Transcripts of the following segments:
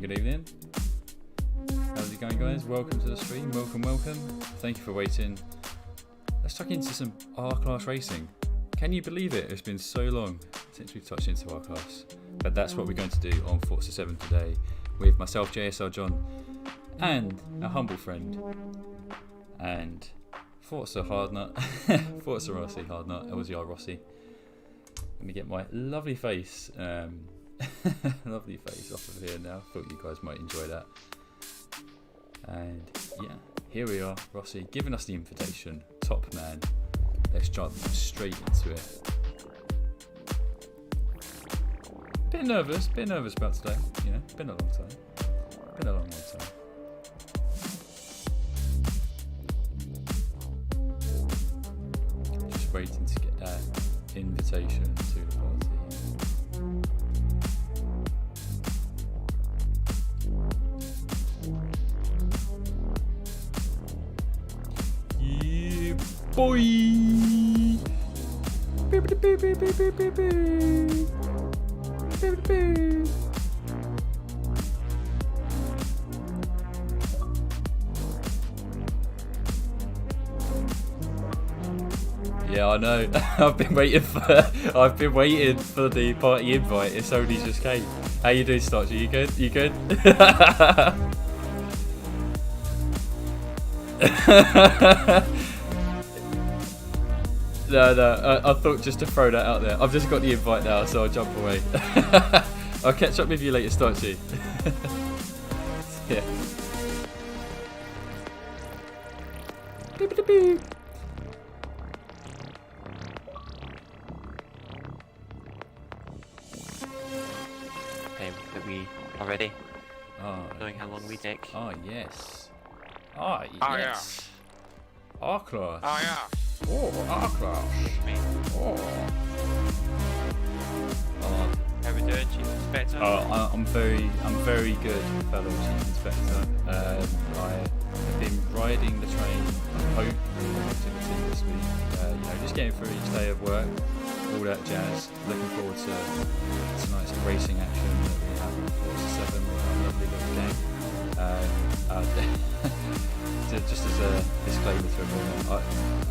good evening. How's it going, guys? Welcome to the stream. Welcome. Thank you for waiting. Let's tuck into some R-Class racing. Can you believe it? It's been so long since we've touched into R-Class. But that's what we're going to do on Forza 7 today with myself, JSR John, and a humble friend, and Forza Hardnut, Forza Rossi Hardnut, LZR Rossi. Let me get my lovely face, off of here now. Thought you guys might enjoy that. And yeah, here we are, Rossi giving us the invitation. Top man. Let's jump straight into it. Bit nervous about today. You know, been a long time. Just waiting to get that invitation to the party. Yeah, boy. Yeah, I know. I've been waiting for the party invite. It's only just came. How you doing, Starch? You good? No. I thought just to throw that out there. I've just got the invite now, so I'll jump away. I'll catch up with you later, Starchy. Yeah. Beep. Are we already? Oh, Knowing how long we take. Oh yes. Yeah. R-Class. Oh yeah. Oh, R-Class. Me. Oh. How we doing, Chief Inspector? I'm very good, fellow Chief Inspector. I have been riding the train. I hope activity this week. Just getting through each day of work, all that jazz. Looking forward to tonight's racing action that we have on Forza 7 with our lovely little gang. Just as a disclaimer to everyone,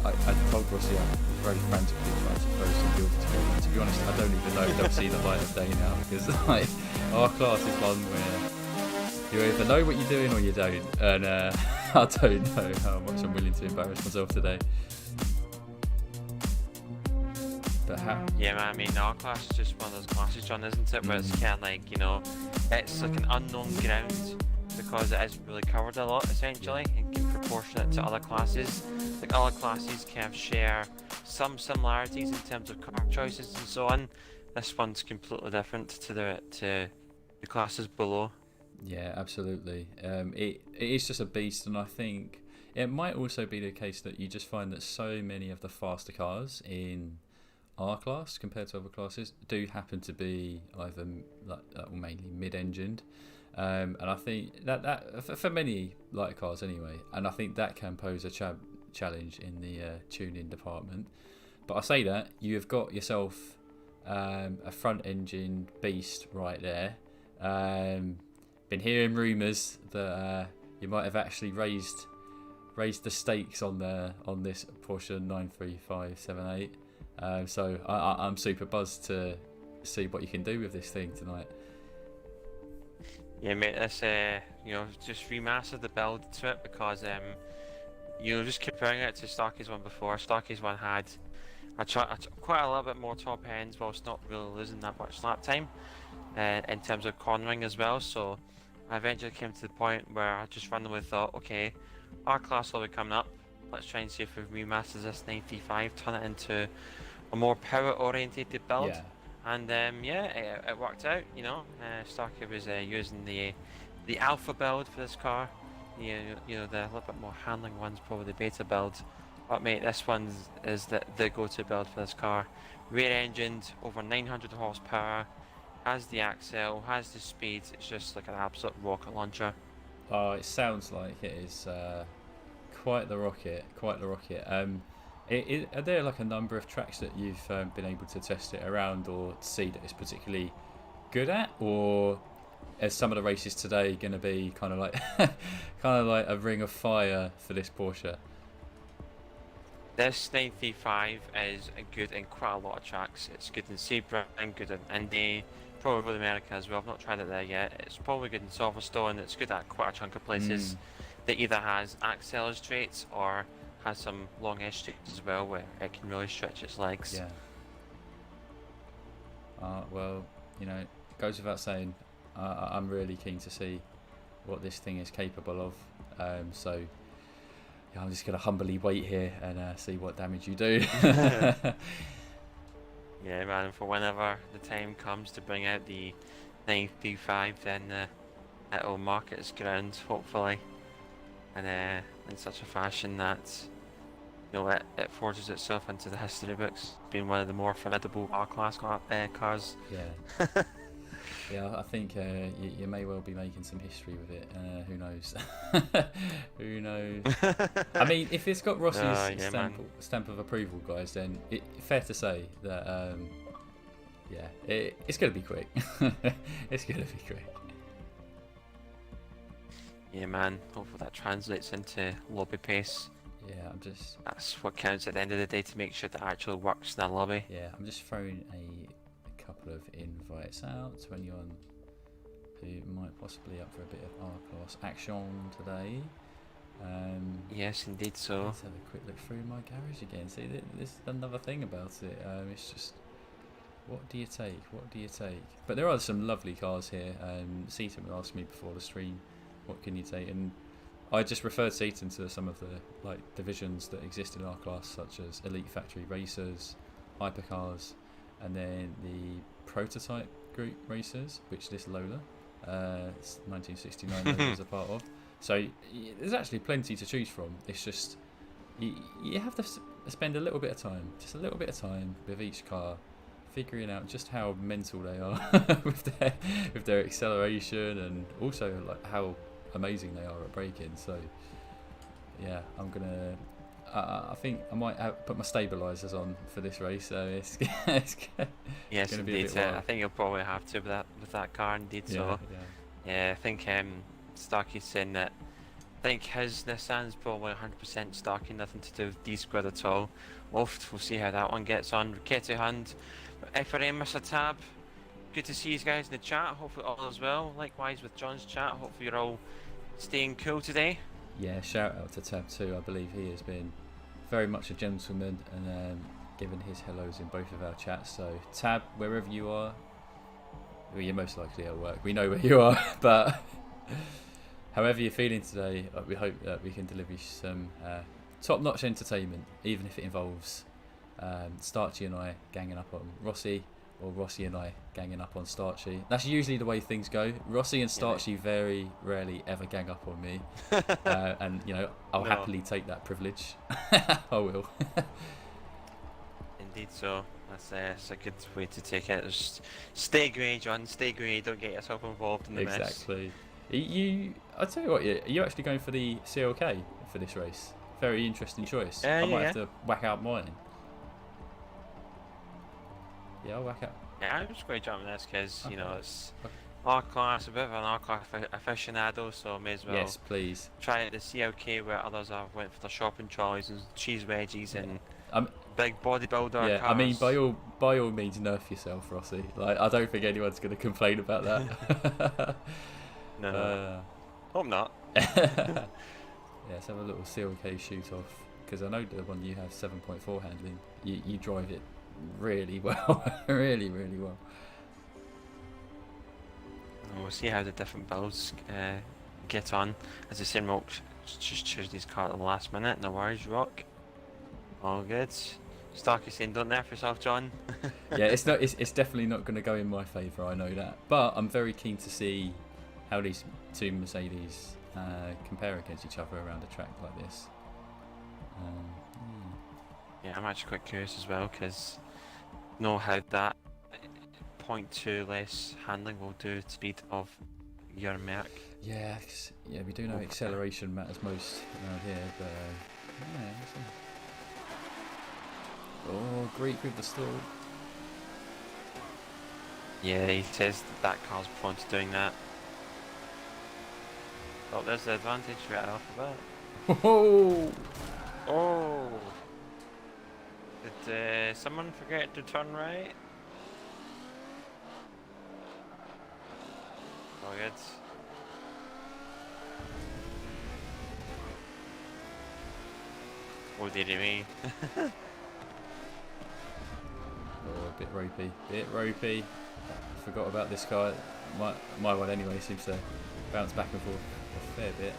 I told Rossi I was very frantically trying to throw some builds together. To be honest, I don't even know if they'll see the light of day now, because R-Class is one where you either know what you're doing or you don't, and I don't know how much I'm willing to embarrass myself today. But yeah, man, I mean, R-Class is just one of those classes, John, isn't it? Where it's kind of like, it's like an unknown ground because it isn't really covered a lot, essentially, in proportionate to other classes. Like, other classes kind of share some similarities in terms of car choices and so on. This one's completely different to the classes below. Yeah, absolutely. It is just a beast, and I think it might also be the case that you just find that so many of the faster cars in R-Class compared to other classes do happen to be either mainly mid-engined, and I think that for many light cars anyway, and I think that can pose a challenge in the tuning department. But I say that you have got yourself a front-engine beast right there. Been hearing rumours that you might have actually raised the stakes on this Porsche 93578. So I'm super buzzed to see what you can do with this thing tonight. Yeah, mate, this just remastered the build to it because just comparing it to Starkey's one before. Starkey's one had quite a little bit more top ends whilst not really losing that much lap time in terms of cornering as well. So I eventually came to the point where I just randomly thought, okay, R-Class will be coming up. Let's try and see if we remaster this 935, turn it into a more power-orientated build. Yeah. And it worked out. Starkey was using the alpha build for this car. The little bit more handling one's probably the beta build. But mate, this one is the go-to build for this car. Rear-engined, over 900 horsepower, has the axle, has the speed. It's just like an absolute rocket launcher. Oh, it sounds like it is quite the rocket. Are there like a number of tracks that you've been able to test it around or see that it's particularly good at, or is some of the races today going to be kind of like kind of like a ring of fire for this Porsche? This 935 is good in quite a lot of tracks. It's good in Sebring, good in Indy, probably America as well. I've not tried it there yet. It's probably good in Silverstone. It's good at quite a chunk of places that either has acceleration straights or has some long edge straights as well, where it can really stretch its legs. Yeah. Well, you know, it goes without saying, I'm really keen to see what this thing is capable of. So yeah, I'm just going to humbly wait here and see what damage you do. Yeah, man, for whenever the time comes to bring out the 935, then it'll mark its ground, hopefully, and in such a fashion that, you know, it forges itself into the history books, being one of the more formidable R-Class cars. Yeah. Yeah, I think you may well be making some history with it. Who knows? Who knows? I mean, if it's got Rossi's stamp of approval, guys, then fair to say that, yeah, it's going to be quick. It's going to be quick. Yeah, man. Hopefully that translates into lobby pace. Yeah, That's what counts at the end of the day, to make sure that actually works in the lobby. Yeah, I'm just throwing a couple of invites out to anyone who might possibly be up for a bit of R-Class action today. Yes, indeed so. Let's have a quick look through my garage again. See, this is another thing about it. It's just, what do you take? What do you take? But there are some lovely cars here. Seaton asked me before the stream, what can you take? And I just referred Seaton to some of the divisions that exist in R-Class, such as Elite Factory Racers, Hypercars, and then the Prototype Group Racers, which this Lola, 1969 Lola is a part of. So there's actually plenty to choose from. It's just you have to spend a little bit of time, just a little bit of time with each car, figuring out just how mental they are with their acceleration, and also like how amazing they are at braking. So yeah, I'm gonna. I think I might put my stabilisers on for this race. So it's yes, gonna be indeed. I think you'll probably have to with that car, indeed. Yeah, I think Starkey's saying that. I think his Nissan's probably 100% Starkey, nothing to do with D-Squared at all. We'll see how that one gets on. Ricketti Hunt, FRM, Mr. Tab, good to see you guys in the chat. Hopefully all is well. Likewise with John's chat. Hopefully you're all staying cool today. Yeah, shout out to Tab too. I believe he has been very much a gentleman and given his hellos in both of our chats. So Tab, wherever you are, well, you're most likely at work. We know where you are, but however you're feeling today, we hope that we can deliver you some top-notch entertainment, even if it involves Starchy and I ganging up on Rossi, or Rossi and I ganging up on Starchy. That's usually the way things go. Rossi and Starchy very rarely ever gang up on me, and you know, I'll happily take that privilege. I will. Indeed so. That's a good way to take it. Just stay grey, John. Stay grey. Don't get yourself involved in the mess. Exactly. I tell you what, are you actually going for the CLK for this race? Very interesting choice. I might have to whack out mine. Yeah, I'll whack out. Yeah, I'm just going to jump on this because, you know, it's R-Class, a bit of an R-Class aficionado, so I may as well please try it the CLK where others have went for the shopping trolleys and cheese wedgies and big bodybuilder cars. I mean, by all means, nerf yourself, Rossi. Like, I don't think anyone's going to complain about that. No, hope not. Yeah, let's have a little CLK shoot off, because I know the one you have 7.4 handling. You drive it really well, really well. We'll see how the different builds get on. As I said, we'll just choose these cars at the last minute. No worries, Rock. All good. Starkey saying, "Don't nerf yourself, John." Yeah, it's definitely not going to go in my favour. I know that, but I'm very keen to see how these two Mercedes compare against each other around a track like this. Yeah, I'm actually quite curious as well, because know how that 0.2 less handling will do to speed of your Merc. Yeah, we do know acceleration matters most around here, but yeah. Oh, Greek with the stall. Yeah, he says that car's prone to doing that. Oh, there's the advantage right off the bat. Oh! Oh! Did someone forget to turn right? Oh, good. Oh, dearie me. Oh, a bit ropey. Bit ropey. Forgot about this car. My one anyway seems to bounce back and forth a fair bit.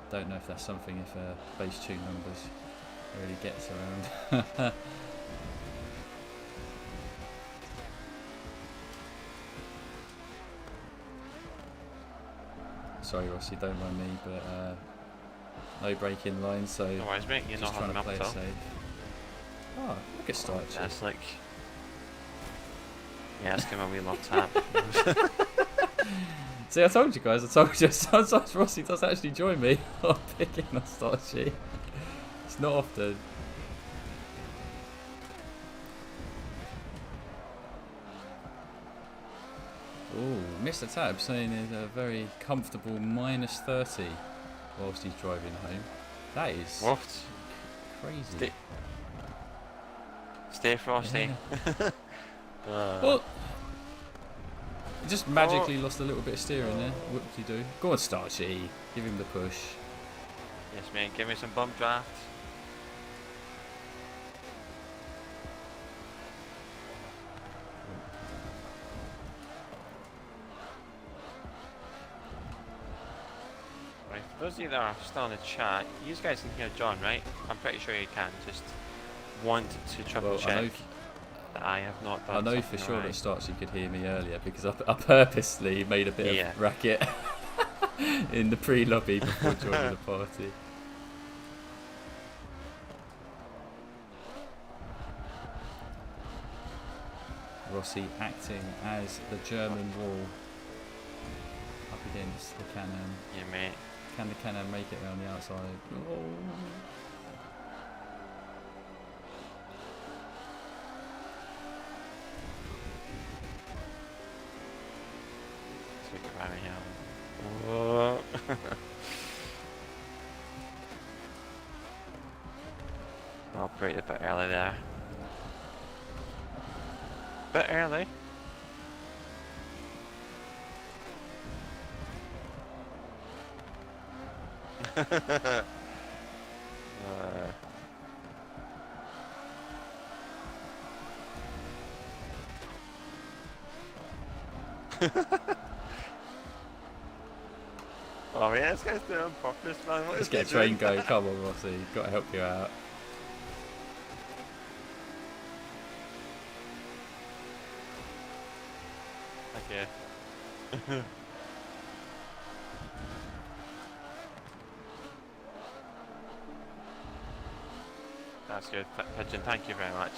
Don't know if that's something if base tune numbers really gets around. Sorry Rossi, don't mind me, but no braking line, so No worries, mate. You're just not trying having to up play at it all. safe. Oh, look at start. That's like... Yeah, let's give him a wee love tap. See, I told you guys, I told you, sometimes Rossi does actually join me on picking a start sheet. It's not often. Ooh, Mr. Tab saying is a very comfortable -30 whilst he's driving home. That is What? crazy. Stay frosty. Yeah. Well, he just magically lost a little bit of steering there. Whoop-de-doo. Go on, Starchy. Give him the push. Yes, mate. Give me some bump draft. Right, for those of you that are still in the chat, you guys can hear John, right? I'm pretty sure you can. Just want to triple Well, check that I have not done I know for something sure right. that Starchy could hear me earlier because I purposely made a bit of racket in the pre-lobby before joining the party. Rossi acting as the German wall up against the Can-Am. Yeah, mate. Can the Can-Am make it around the outside? Oh. Take it right here. Whoa. I'll break a bit early there. Bit early. Oh yeah, this guy's doing on purpose, man. What Let's is get a he train doing? going. Come on, Rossi. Got to help you out. Okay. That's good, Pigeon. Thank you very much.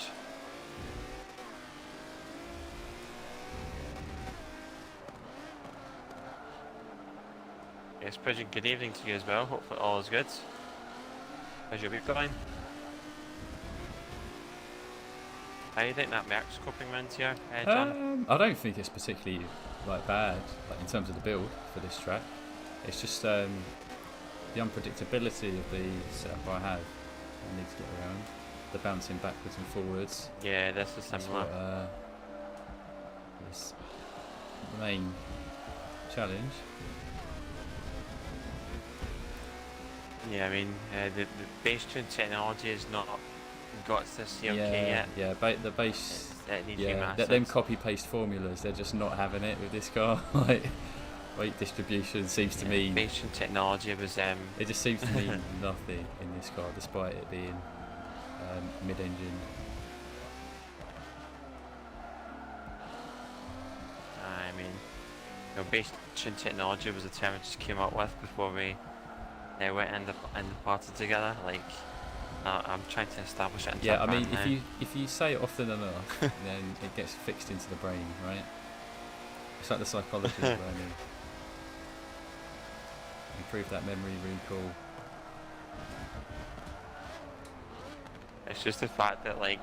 Yes, Pigeon. Good evening to you as well. Hopefully all is good. How's your week going? How do you think that Merc's coping around here, John? I don't think it's particularly bad in terms of the build for this track. It's just the unpredictability of the setup I have. I need to get around the bouncing backwards and forwards. Yeah, this is That's similar. what is the main challenge. Yeah, I mean, the base tune technology has not got to CLK yet. Yeah, the base. It needs to be Yeah, mastered. them copy paste formulas. They're just not having it with this car. Weight distribution seems to mean. Base tune technology was It just seems to mean nothing in this car, despite it being mid-engine. I mean, base tune technology was a term I just came up with before we went in the party together. Like, I'm trying to establish it. Yeah, I mean, if you say it often enough, then it gets fixed into the brain, right? It's like the psychology of learning. Improve that memory recall. It's just the fact that, like,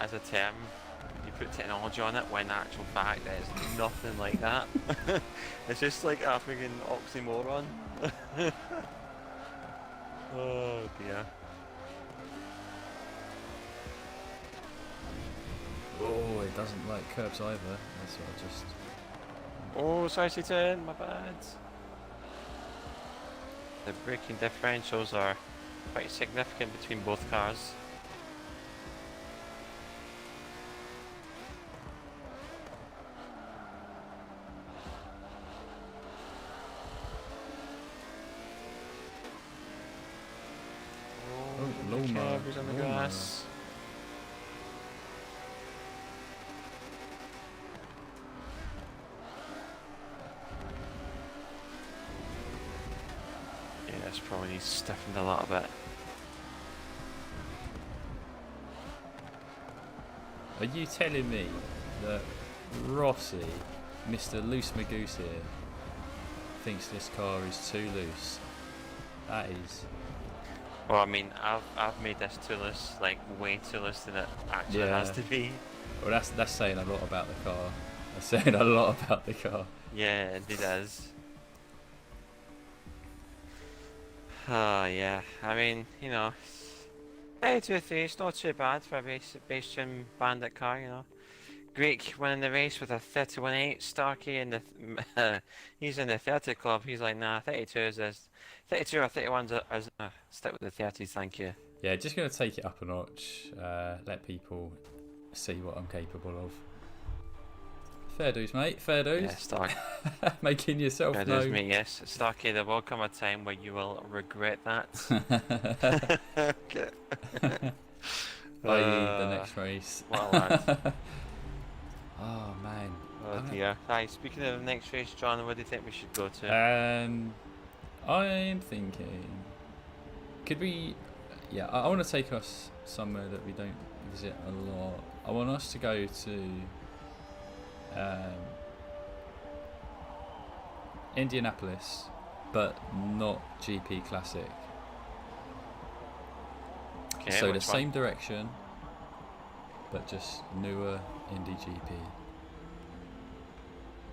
as a term, you put technology on it when in actual fact it's nothing like that. It's just like a freaking oxymoron. Oh dear. Oh, it doesn't like curbs either. That's what I just. Oh, sorry, Satan, my bad. The braking differentials are quite significant between both cars. Oh, the Loma. curb is on the Loma. grass. Yeah, this probably needs stiffened a little bit. Are you telling me that Rossi, Mr. Loose Magoose here, thinks this car is too loose? That is. Well, I mean, I've made this too loose, like way too loose than it actually has to be. Well, that's saying a lot about the car. That's saying a lot about the car. Yeah, indeed is. Oh yeah, I mean, you know, 32-3, it's not too bad for a base trim bandit car, you know. Greek winning the race with a 31.8. Starkey in the he's in the 30 club. He's like, nah, 32 is this. 32 or 31 is stick with the 30s, thank you. Yeah, just going to take it up a notch. Let people see what I'm capable of. Fair dues, mate. Fair dues. Yeah, Starkey. Making yourself Fair known. dues, mate, yes. Starkey, there will come a time where you will regret that. Okay. i.e. the next race. What a lad. Oh man. Oh dear. Hi, speaking of the next race, John, what do you think we should go to? I'm thinking, could we? Yeah, I want to take us somewhere that we don't visit a lot. I want us to go to Indianapolis, but not GP Classic. Okay, So the which same one? direction, but just newer Indy GP.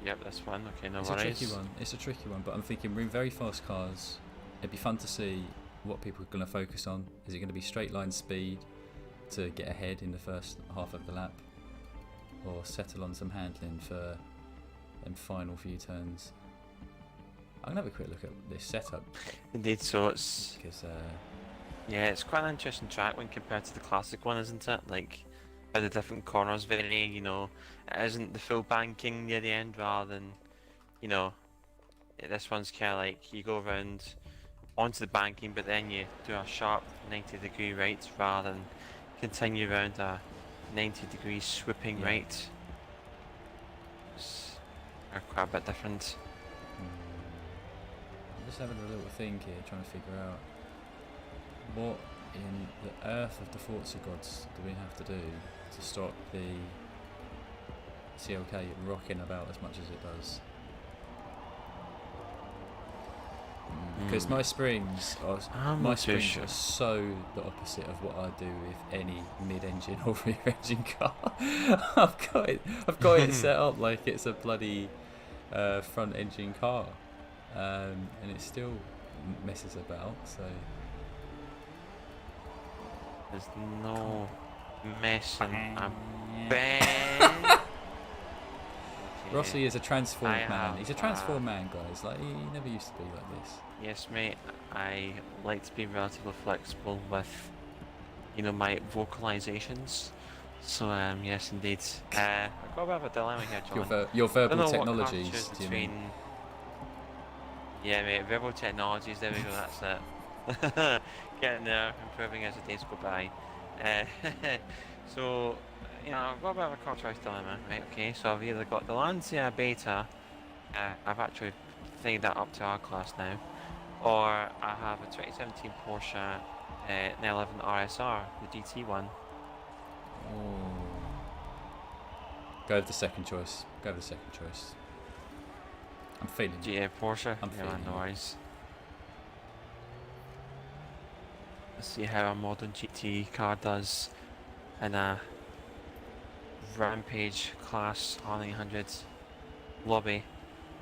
Yep, that's one. Okay, no It's worries. a tricky one. It's a tricky one, but I'm thinking we're in very fast cars. It'd be fun to see what people are going to focus on. Is it going to be straight line speed to get ahead in the first half of the lap, or settle on some handling for them final few turns? I'm going to have a quick look at this setup Indeed, so it's because yeah, it's quite an interesting track when compared to the classic one, isn't it? Like how the different corners vary. You know, it isn't the full banking near the end, rather than, you know, this one's kind of like you go around onto the banking, but then you do a sharp 90-degree right rather than continue around a 90-degree swooping Yeah. right. It's quite a bit different. I'm just having a little think here, trying to figure out what in the earth of the Forza gods do we have to do to stop the CLK rocking about as much as it does. Because my springs are I'm my not too springs sure. are so the opposite of what I do with any mid-engine or rear-engine car. I've got it set up like it's a bloody front-engine car, and it still messes about. So There's no messing about. Rossi is a transformed I man. have, He's a transformed man, guys. Like he never used to be like this. Yes, mate. I like to be relatively flexible with, you know, my vocalizations. So, yes, indeed. I've got a bit of a dilemma here, John. Your I don't verbal know what technologies. constitutes Do you mean? between... Yeah, mate. Verbal technologies. There we go. That's it. Getting there, improving as the days go by. So, you know, I've got a bit of a cultural dilemma, right? Okay, so I've either got the Lancia Beta, I've actually figured that up to R class now, or I have a 2017 Porsche 911 RSR, the GT one. Oh. Go with the second choice. Go with the second choice. I'm feeling. GT Porsche. I'm yeah, feeling no you. worries. Let's see how a modern GT car does in a Rampage class R900 lobby.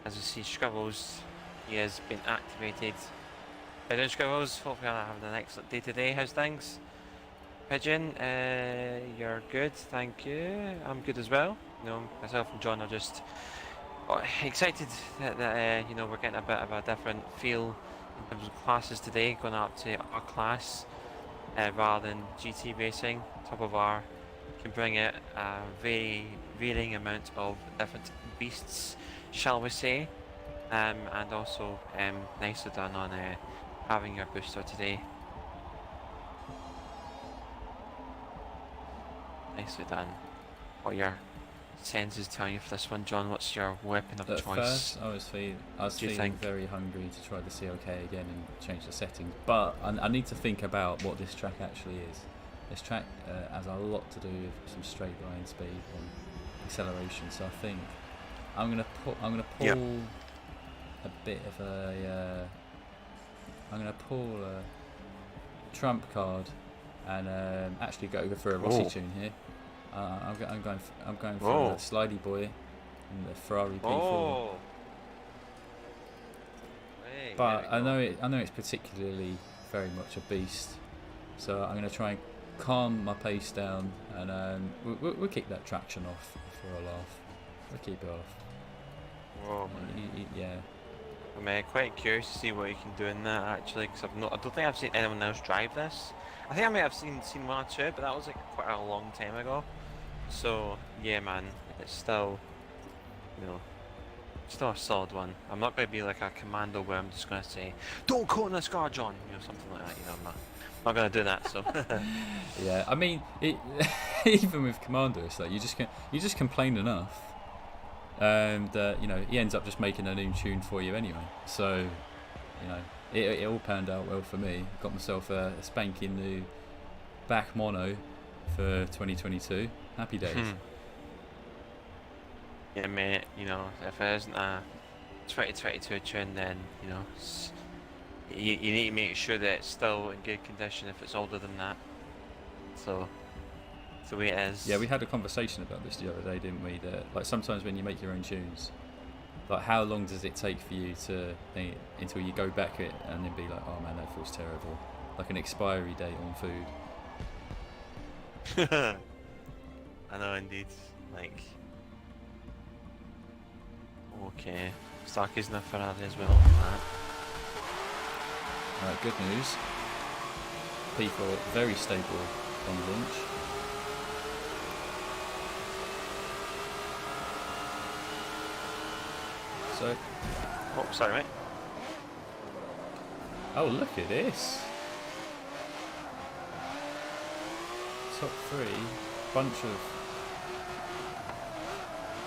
As you see, Scribbles, he has been activated. Pigeon Scribbles, hopefully I'm having an excellent day today. How's things? Pigeon, you're good, thank you. I'm good as well. You know, myself and John are just excited that you know, we're getting a bit of a different feel in terms of classes today, going up to our class rather than GT racing. Top of R can bring out a very varying amount of different beasts, shall we say, and also nicely done on having your booster today. Nicely done. What are your senses telling you for this one, John? What's your weapon of At choice? first, I was feeling very hungry to try the CLK again and change the settings, but I need to think about what this track actually is. This track has a lot to do with some straight line speed and acceleration, so I think I'm gonna pull a bit of a I'm gonna pull a trump card and actually go for a Rossi tune here. I'm going for the slidey boy and the Ferrari P4. Hey, But I know it's particularly very much a beast, so I'm going to try and calm my pace down, and we'll keep that traction off for a laugh. We'll keep it off. Whoa, yeah. I'm quite curious to see what you can do in that actually, because I don't think I've seen anyone else drive this. I think I may have seen one or two, but that was like quite a long time ago. So yeah, man, it's still, you know, still a solid one. I'm not going to be like a commando where I'm just going to say, "Don't call in this car, John," you know, something like that. You know, I'm not going to do that. So yeah, I mean, even with Commandos, like you just complain enough, and you know, he ends up just making a new tune for you anyway. So you know, it all panned out well for me. Got myself a spanking new back mono for 2022. Happy days. Yeah, mate. You know, if it isn't a 2022 tune, then you know, you need to make sure that it's still in good condition if it's older than that. So it's the way it is. Yeah, we had a conversation about this the other day, didn't we? That like sometimes when you make your own tunes, like how long does it take for you to until you go back it and then be like, oh man, that feels terrible, like an expiry date on food. I know, indeed. Like, okay, Starkey's in a Ferrari as well. Right, good news. P4 very stable on launch. So, oh, sorry, mate. Oh, look at this. Top 3, bunch of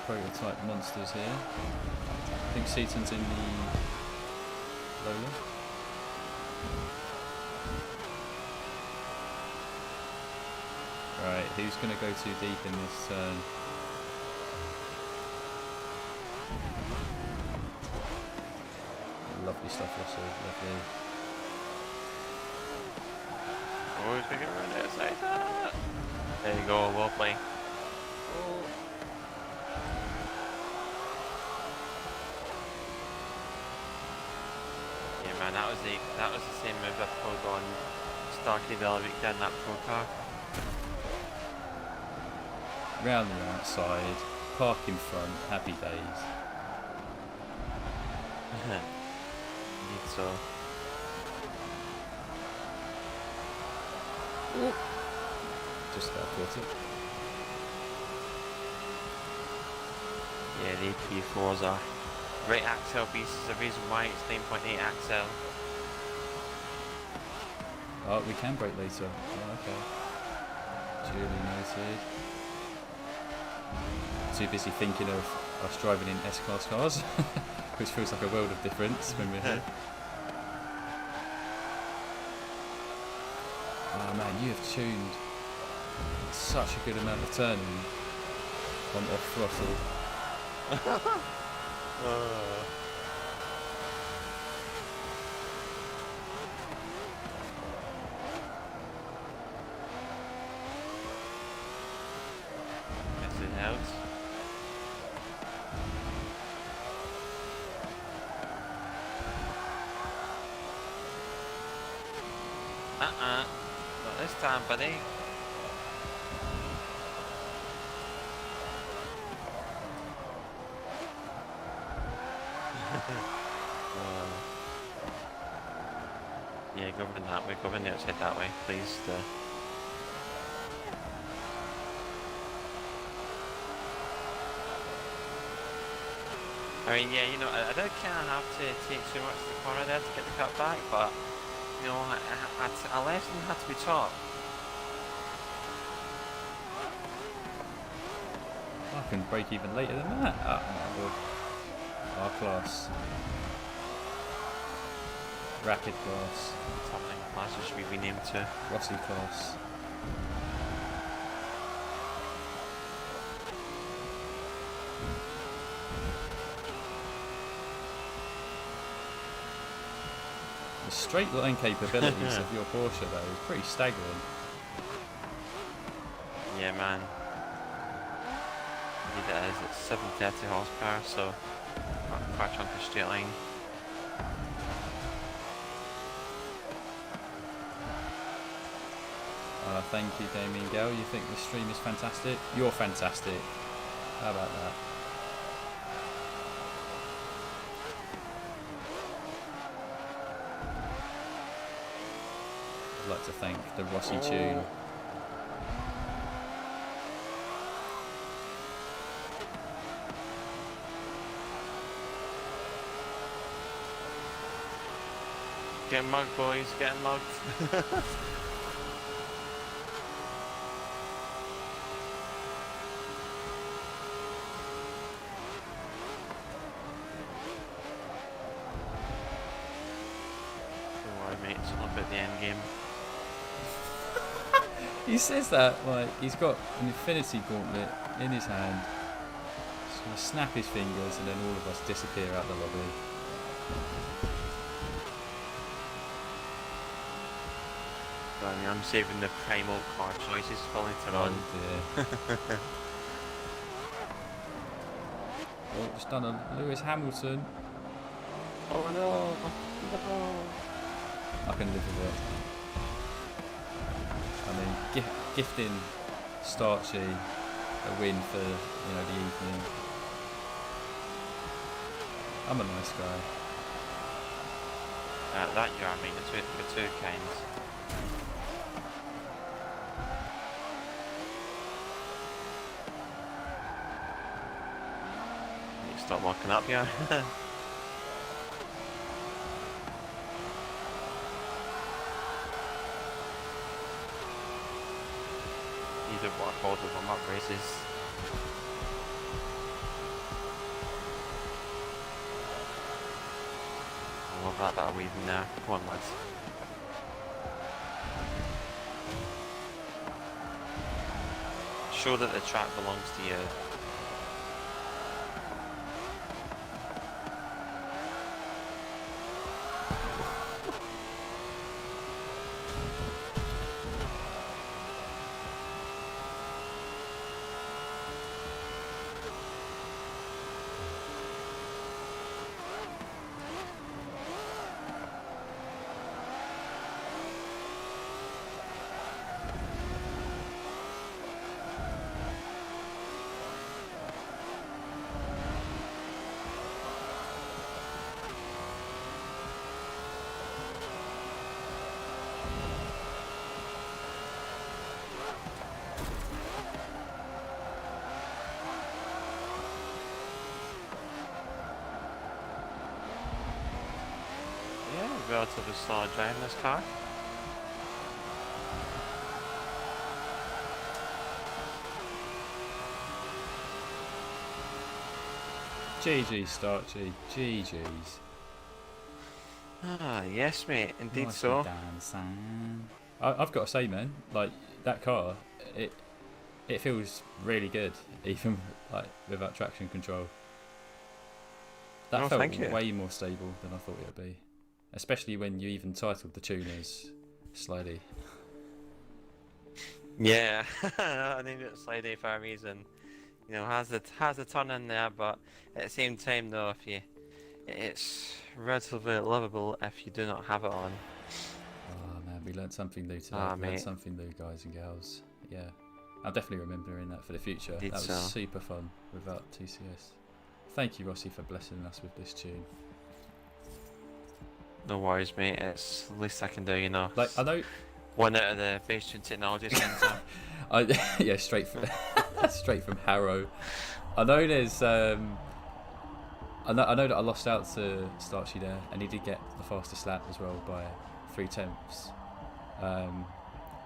prototype monsters here. I think Seaton's in the Lola. Right, who's going to go too deep in this turn? Lovely stuff, Rossi, lovely. Oh, he's going to get around outside. There you go, well played. Oh. Yeah, man, that was the same move I pulled on Starkey the other week down that pro car. Round the outside, park in front, happy days. Indeed so. Ooh. Just about caught it. Yeah, the P4s are right axle beast. There's a reason why it's 9.8 axle. Oh, we can brake later. Oh, okay. Duly noted. Too busy thinking of us driving in S-Class cars, which feels like a world of difference when we're here. Oh man, you have tuned such a good amount of turning on off throttle. Not this time, buddy. Yeah, go in that way. Go in the outside that way, please. I mean, yeah, you know, I did kind of have to take too much to the corner there to get the cut back, but, you know, a lesson had to be taught. I can break even later than that. Ah, no, R class. Rapid class. Something classes should be renamed to. Rossi Class. The straight line capabilities of your Porsche though is pretty staggering. Yeah, man. Indeed it is. It's 730 horsepower, so quite a chunk of straight line. Thank you, Damien Gale. You think the stream is fantastic? You're fantastic. How about that? I'd like to thank the Rossi tune. Getting mugged, boys. Getting mugged. It's all about the end game. He says that like he's got an infinity gauntlet in his hand. He's going to snap his fingers and then all of us disappear out the lobby. I mean, I'm saving the primal car choices for later on. Dear. Oh, just done a Lewis Hamilton. Oh no! I can live with it. I mean, gifting Starchy a win for the evening. I'm a nice guy. That you are, I mean, the two kinds. You stop walking up here. Either walk all the warm-up races. I love that bit of weaving there. Come on, lads. Show that the track belongs to you. Relatively solid driving this car. GG Starchy, GG's. Ah, yes, mate, indeed. Nicely so. done, son. I've got to say, man, like that car, it feels really good, even like without traction control. That felt way more stable than I thought it would be. Especially when you even titled the tuners Slidey. Yeah, I named it Slidey for a reason. You know, has a ton in there, but at the same time, though, it's relatively lovable if you do not have it on. Oh man, We learned something new today. Ah, We learned mate. something new, guys and girls. Yeah. I'll definitely remember hearing that for the future. Did That was so. super fun without TCS. Thank you, Rossi, for blessing us with this tune. No worries, mate. It's the least I can do, you know. Like, I know... One out of the Bass Tune Technology Centre. Yeah, straight from straight from Harrow. I know there's I know that I lost out to Starchy there, and he did get the fastest lap as well by 3/10.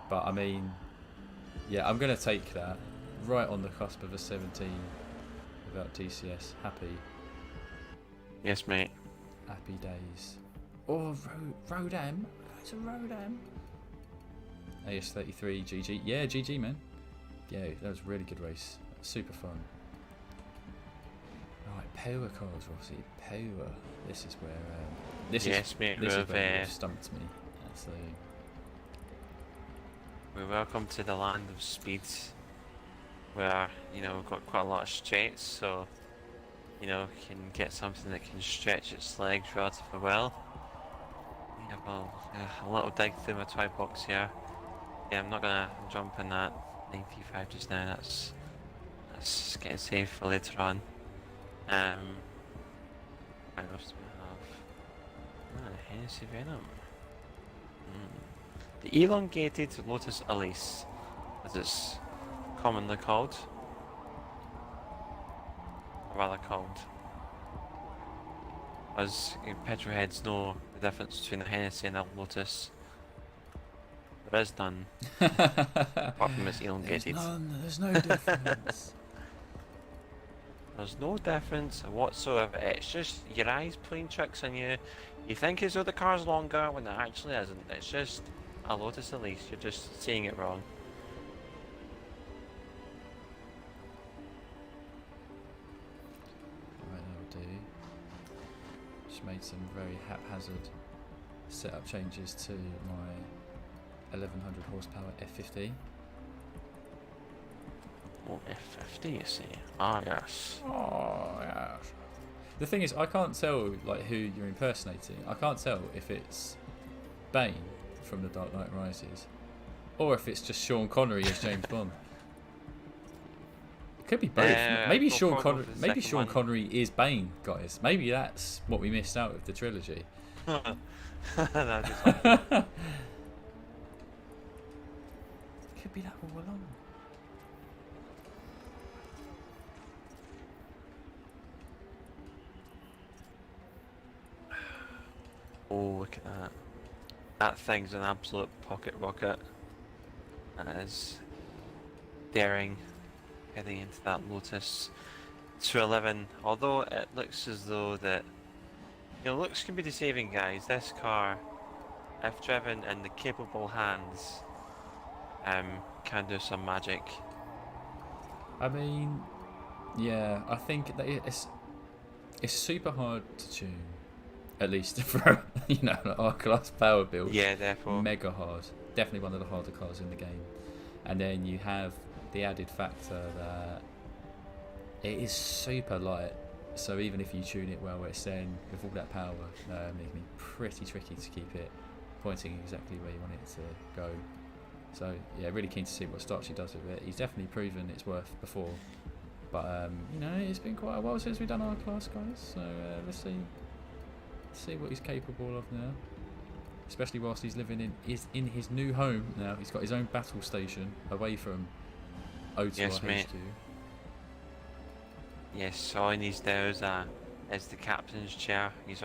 But I mean, yeah, I'm gonna take that right on the cusp of a 17 without TCS. Happy Yes, mate. days. Oh, Rodam. It's a Rodam. AS33 GG. Yeah, GG, man. Yeah, that was a really good race. Super fun. Right, power cars, Rossi. Power. This is where Yes, mate. this is We've, where you stumped me. So we're welcome to the land of speeds, where you know we've got quite a lot of straights, so you know can get something that can stretch its legs relatively well. Yeah, well, a little dig through my toy box here. Yeah, I'm not gonna jump in that 95 just now. That's getting safe for later on. What else do we have? Hennessy Venom. The elongated Lotus Elise, as it's commonly called, or rather called, as petrol heads know the difference between a Hennessy and a Lotus. There is none, apart from it's elongated. There's no difference. There's no difference whatsoever. It's just your eyes playing tricks on you. You think as though the car's longer when it actually isn't. It's just a Lotus Elise. You're just seeing it wrong. Right, that'll do. Just made some very haphazard setup changes to my 1100 horsepower F50. Oh, F50, you see. Ah, yes. Oh yes. The thing is, I can't tell like who you're impersonating. I can't tell if it's Bane from The Dark Knight Rises, or if it's just Sean Connery as James Bond. It could be both. Maybe go Sean for Connery. the Maybe second Sean one. Connery is Bane, guys. Maybe that's what we missed out with the trilogy. That'd be fun. Could be that all along. Oh, look at that. That thing's an absolute pocket rocket. That is daring, heading into that Lotus 211. Although it looks as though that, you know, looks can be deceiving, guys. This car, if driven in the capable hands, can do some magic. I mean, yeah, I think that it's super hard to tune. At least for an R-Class power build. Yeah, therefore. Mega hard. Definitely one of the harder cars in the game. And then you have the added factor that it is super light. So even if you tune it well, it's then with all that power, it can be pretty tricky to keep it pointing exactly where you want it to go. So yeah, really keen to see what Starchy does with it. He's definitely proven its worth before. But it's been quite a while since we've done R-Class, guys. So let's see what he's capable of now, especially whilst he's living in his new home now. He's got his own battle station away from O2 Yes, mate. HQ. Yes, all he needs there is the captain's chair. He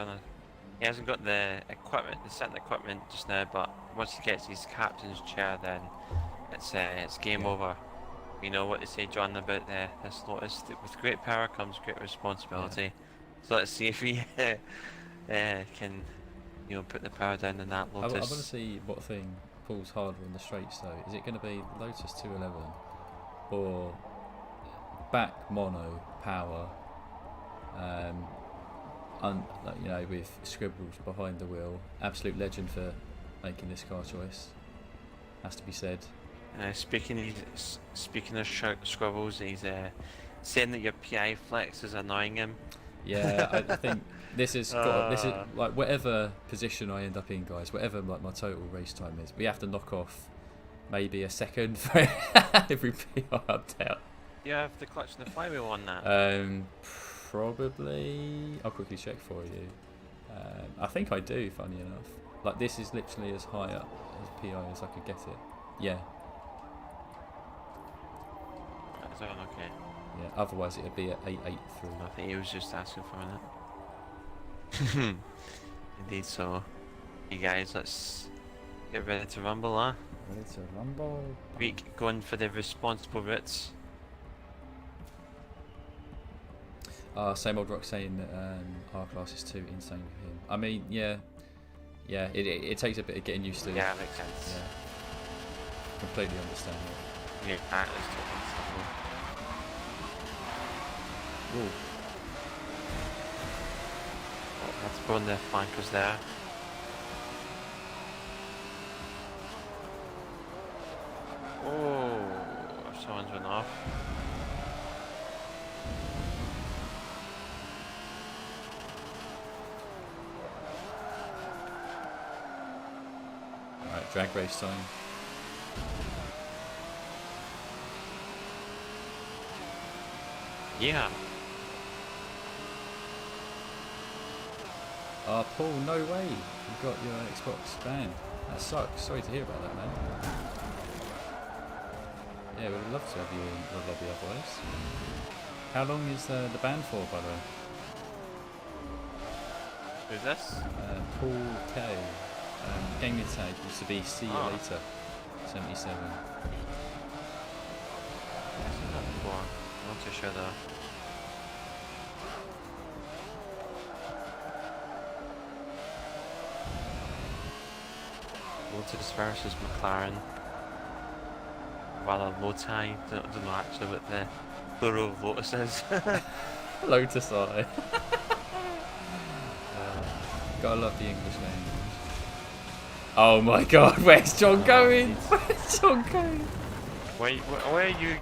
hasn't got the equipment, the certain equipment just now, but once he gets his captain's chair, then it's game over. You know what they say, John, about this Lotus? That with great power comes great responsibility. Yeah. So let's see if he can, put the power down in that I want Lotus. to see what thing pulls harder on the straights though. Is it going to be Lotus 211 or back mono power? With Scribbles behind the wheel. Absolute legend for making this car choice. Has to be said. Speaking of Scribbles, he's saying that your PI flex is annoying him. Yeah, I think This is like whatever position I end up in, guys. Whatever like my total race time is, we have to knock off maybe a second for every PR update. Do you have the clutch and the flywheel on that? Probably. I'll quickly check for you. I think I do. Funny enough, like this is literally as high up as PI as I could get it. Yeah. Is that okay? Yeah. Otherwise, it'd be at 883. I think he was just asking for a minute. Indeed. So, you guys, let's get ready to rumble, huh? Ready to rumble. Week going for the responsible routes. Same old Rock saying that our class is too insane for him. I mean, yeah, it takes a bit of getting used to. Yeah, makes sense. Yeah, completely understand it. Yeah, that is totally Ooh. oh, let's burn the flankers there. Oh, someone's run off. Alright, drag race time. Yeah. Paul, no way. You got your Xbox banned. That sucks. Sorry to hear about that, man. Yeah, we'd love to have you in the lobby otherwise. How long is the ban for, by the way? Who's this? Paul K. Game tag used to be see you later. 77. I've seen that before. I'm not too sure though. Lotus versus McLaren. Rather Lotai, don't know actually what the plural of Lotus is. Lotus Eye. Gotta love the English name. Oh my god, where's John going? Where's John going? Wait, where are you?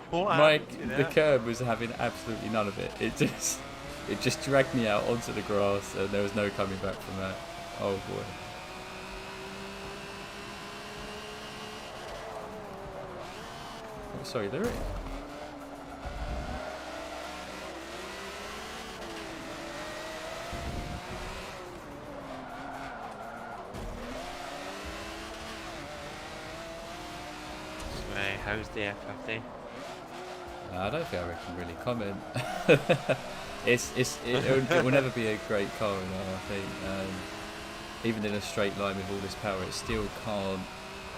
What Mike, happened to the that? curb was having absolutely none of it. It just dragged me out onto the grass and there was no coming back from that. Oh boy. Oh, sorry, lyric. How's the F50? I don't think I can really comment. it will never be a great car, I think. Even in a straight line with all this power, it still can't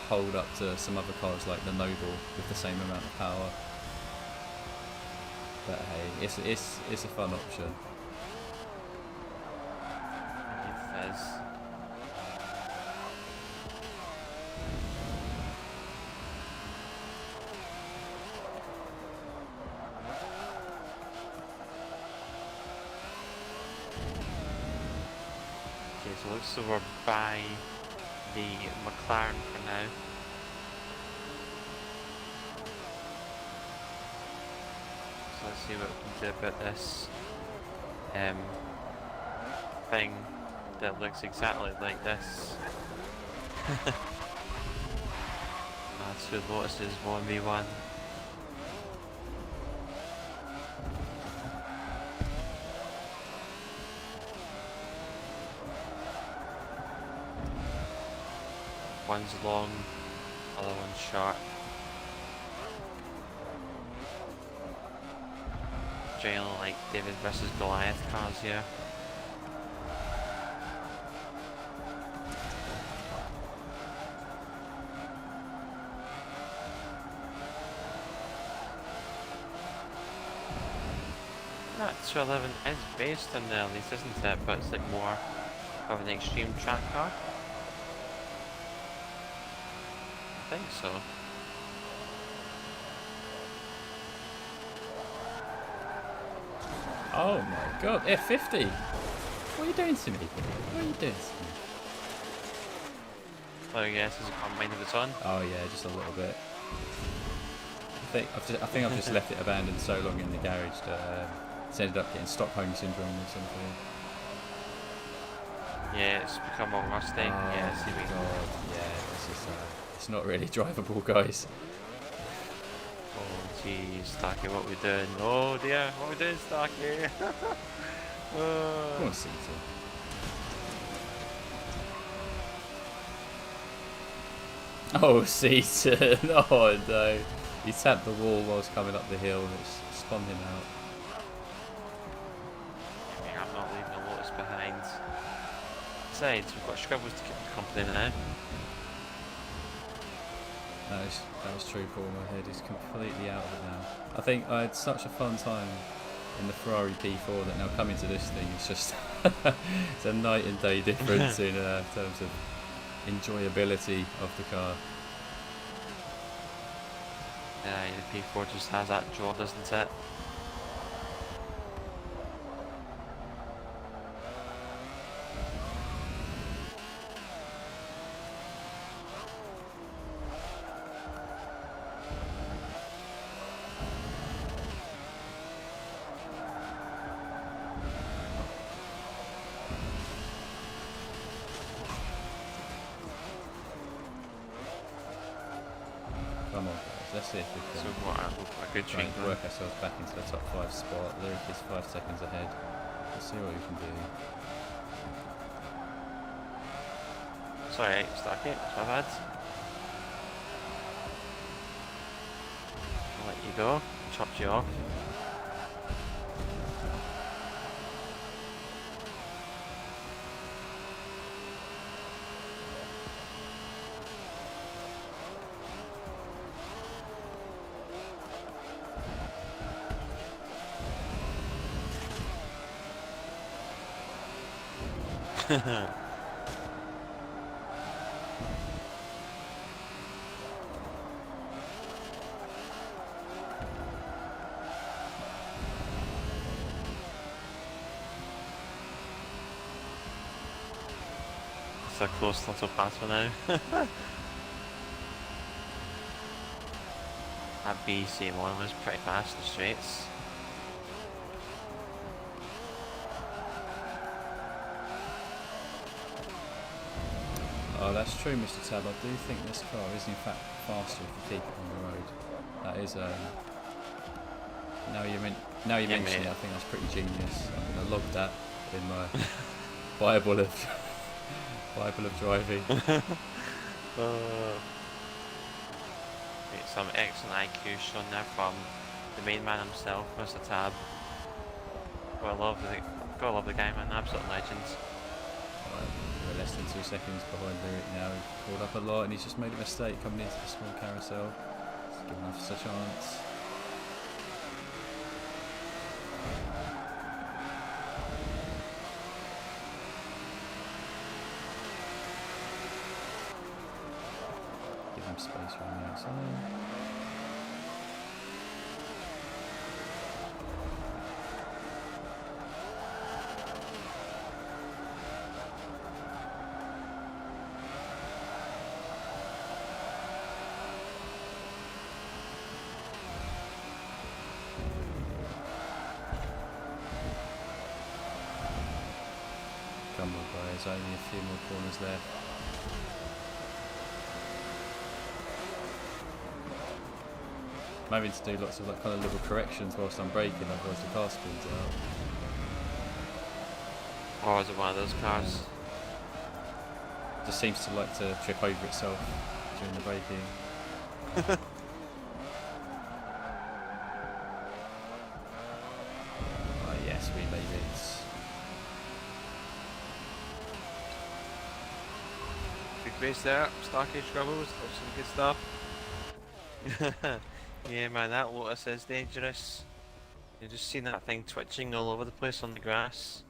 hold up to some other cars like the Noble with the same amount of power. But hey, it's a fun option. Fez. So it looks like we're by the McLaren for now. So let's see what we can do about this thing that looks exactly like this. That's who Lotus is 1v1. One's long, other one's short. Generally like David versus Goliath cars here. That 211 is based on the Elise, isn't it? But it's like more of an extreme track car. I think so. Oh my god, F50! What are you doing to me? What are you doing to me? So I guess it's a combine of its own. Oh yeah, just a little bit. I think I've just left it abandoned so long in the garage that it's ended up getting Stockholm syndrome or something. Yeah, it's become more rusty. Oh Yeah, my see me. god, yeah, this is it's not really drivable, guys. Oh jeez, Starkey, what we doing? Oh dear, what we doing, Starkey? Come on, Seaton. Oh, Seaton! Oh no, he tapped the wall whilst coming up the hill and it's spun him out. I mean, I'm not leaving a Lotus behind. Besides, we've got Scribbles to keep the company now. That was true, Paul. My head is completely out of it now. I think I had such a fun time in the Ferrari P4 that now coming to this thing, it's just it's a night and day difference in terms of enjoyability of the car. Yeah, the P4 just has that draw, doesn't it? Come on, guys. Let's see if we So can what a good try train and work ourselves back into the top 5 spot. Lyric is 5 seconds ahead. Let's see what we can do. Sorry, Starkey, it's my bad. I'll let you go. Chopped you off. It's a close little battle now. That BC1 was pretty fast in the straights. Oh, that's true, Mr. Tab. I do think this car is in fact faster if you keep it on the road. That is now you mention it, I think that's pretty genius. I'm gonna log that in my Bible of driving. Some excellent IQ shown there from the main man himself, Mr. Tab. Gotta love the guy, man. Absolute legend. We're less than 2 seconds behind Lyric now. He's caught up a lot and he's just made a mistake coming into the small carousel. He's giving us a chance. Give him space around the outside. Come on guys, only a few more corners left. I'm having to do lots of like kind of little corrections whilst I'm braking, otherwise the car spins out. Or is it one of those cars? Just seems to like to trip over itself during the braking. Oh yes, we made it. Big race there, Starkey Scrubbles, some good stuff. Yeah man, that Lotus is dangerous. You just seen that thing twitching all over the place on the grass.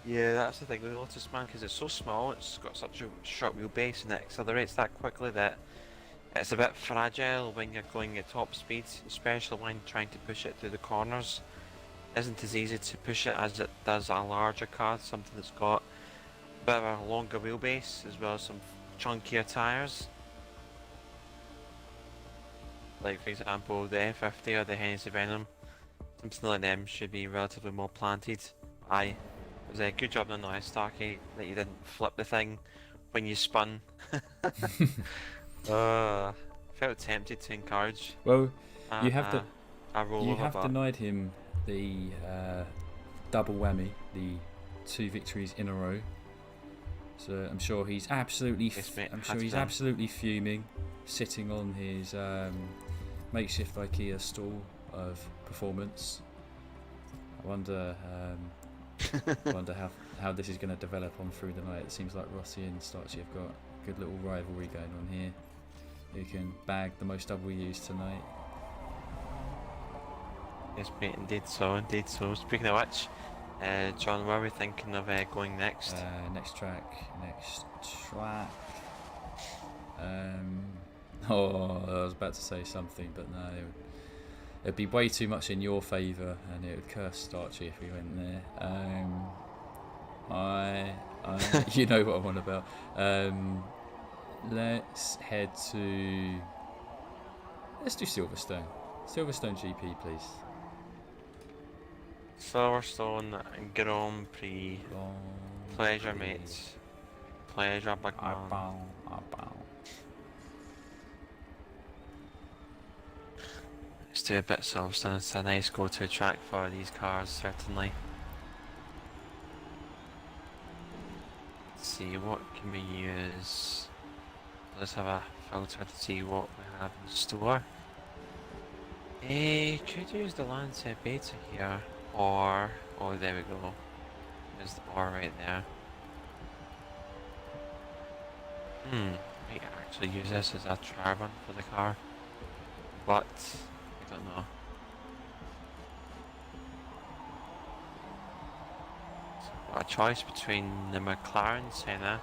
Yeah, that's the thing with the Lotus, man, because it's so small, it's got such a short wheelbase and it accelerates that quickly that it's a bit fragile when you're going at top speed, especially when trying to push it through the corners. It isn't as easy to push it as it does a larger car, something that's got a bit of a longer wheelbase as well as some chunkier tyres. Like for example the F50 or the Hennessy Venom. something like them should be relatively more planted. Aye, it was a good job on the noise, Starkey, that you didn't flip the thing when you spun. Felt tempted to encourage. Well, you have a roll you over, have but denied him the double whammy, the 2 victories in a row. So I'm sure he's absolutely absolutely fuming, sitting on his makeshift IKEA stall of performance. I wonder how this is going to develop on through the night. It seems like Rossi and Starchy have got a good little rivalry going on here. Who can bag the most W's tonight? yes, mate, indeed so. Speaking of which, John, where are we thinking of going next? Next track. Oh, I was about to say something, but no. It'd be way too much in your favour, and it would curse Starchy if we went there. You know what I'm on about. Let's do Silverstone. Silverstone GP, please. Silverstone Grand Prix. Pleasure, mates. Pleasure, big man. Let's do a bit of Silverstone. It's a nice go-to track for these cars, certainly. Let's see, what can we use? Let's have a filter to see what we have in store. Could use the Lancia Beta here, or oh, there we go. There's the R right there. Might actually use this as a trial run for the car, but I don't know. So I've got a choice between the McLaren Senna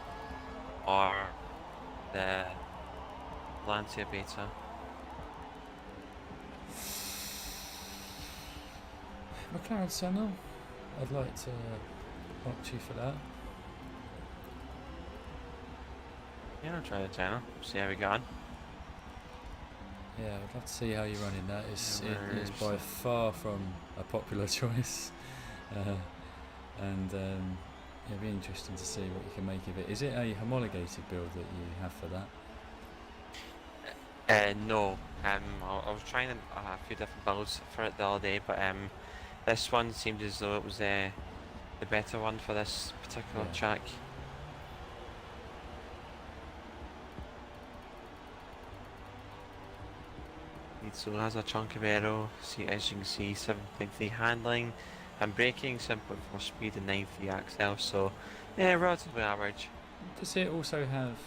or the Lancia Beta. McLaren Senna. I'd like to opt you for that. Yeah, I'll try the Senna. See how we go on. Yeah, I'd love to see how you're running that. It is by far from a popular choice, and it'll be interesting to see what you can make of it. Is it a homologated build that you have for that? No. I was trying a few different builds for it the other day, but this one seemed as though it was the better one for this particular track. It so has a chunk of aero, see, as you can see, 7.3 handling and braking, 7.4 speed and 9.3 axle, so yeah, relatively average. Does it also have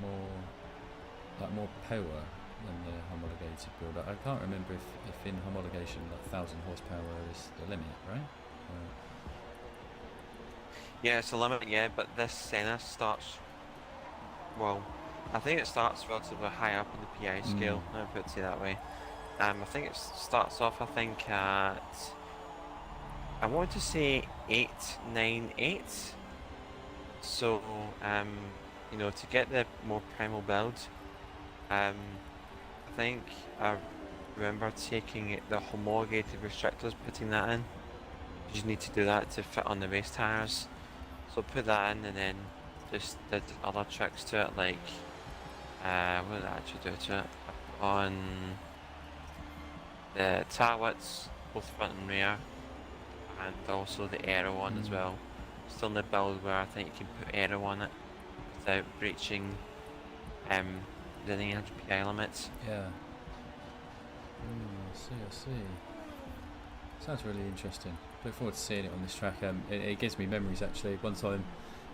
more power than the homologated build? I can't remember if in homologation 1,000 horsepower is the limit, right? Yeah, it's a limit, yeah, but this Senna starts, well, I think it starts relatively high up on the PI scale, I would say that way. I think it starts off, at, I want to say 898. So, you know, to get the more primal build, I think I remember taking the homologated restrictors, putting that in. You just need to do that to fit on the race tires. So put that in and then just did other tricks to it, like what did I actually do to it? On the taillights, both front and rear, and also the aero one as well. Still in the build where I think you can put aero on it without breaching the 900 PI limits. Yeah. I see. Sounds really interesting. Look forward to seeing it on this track. It gives me memories actually. One time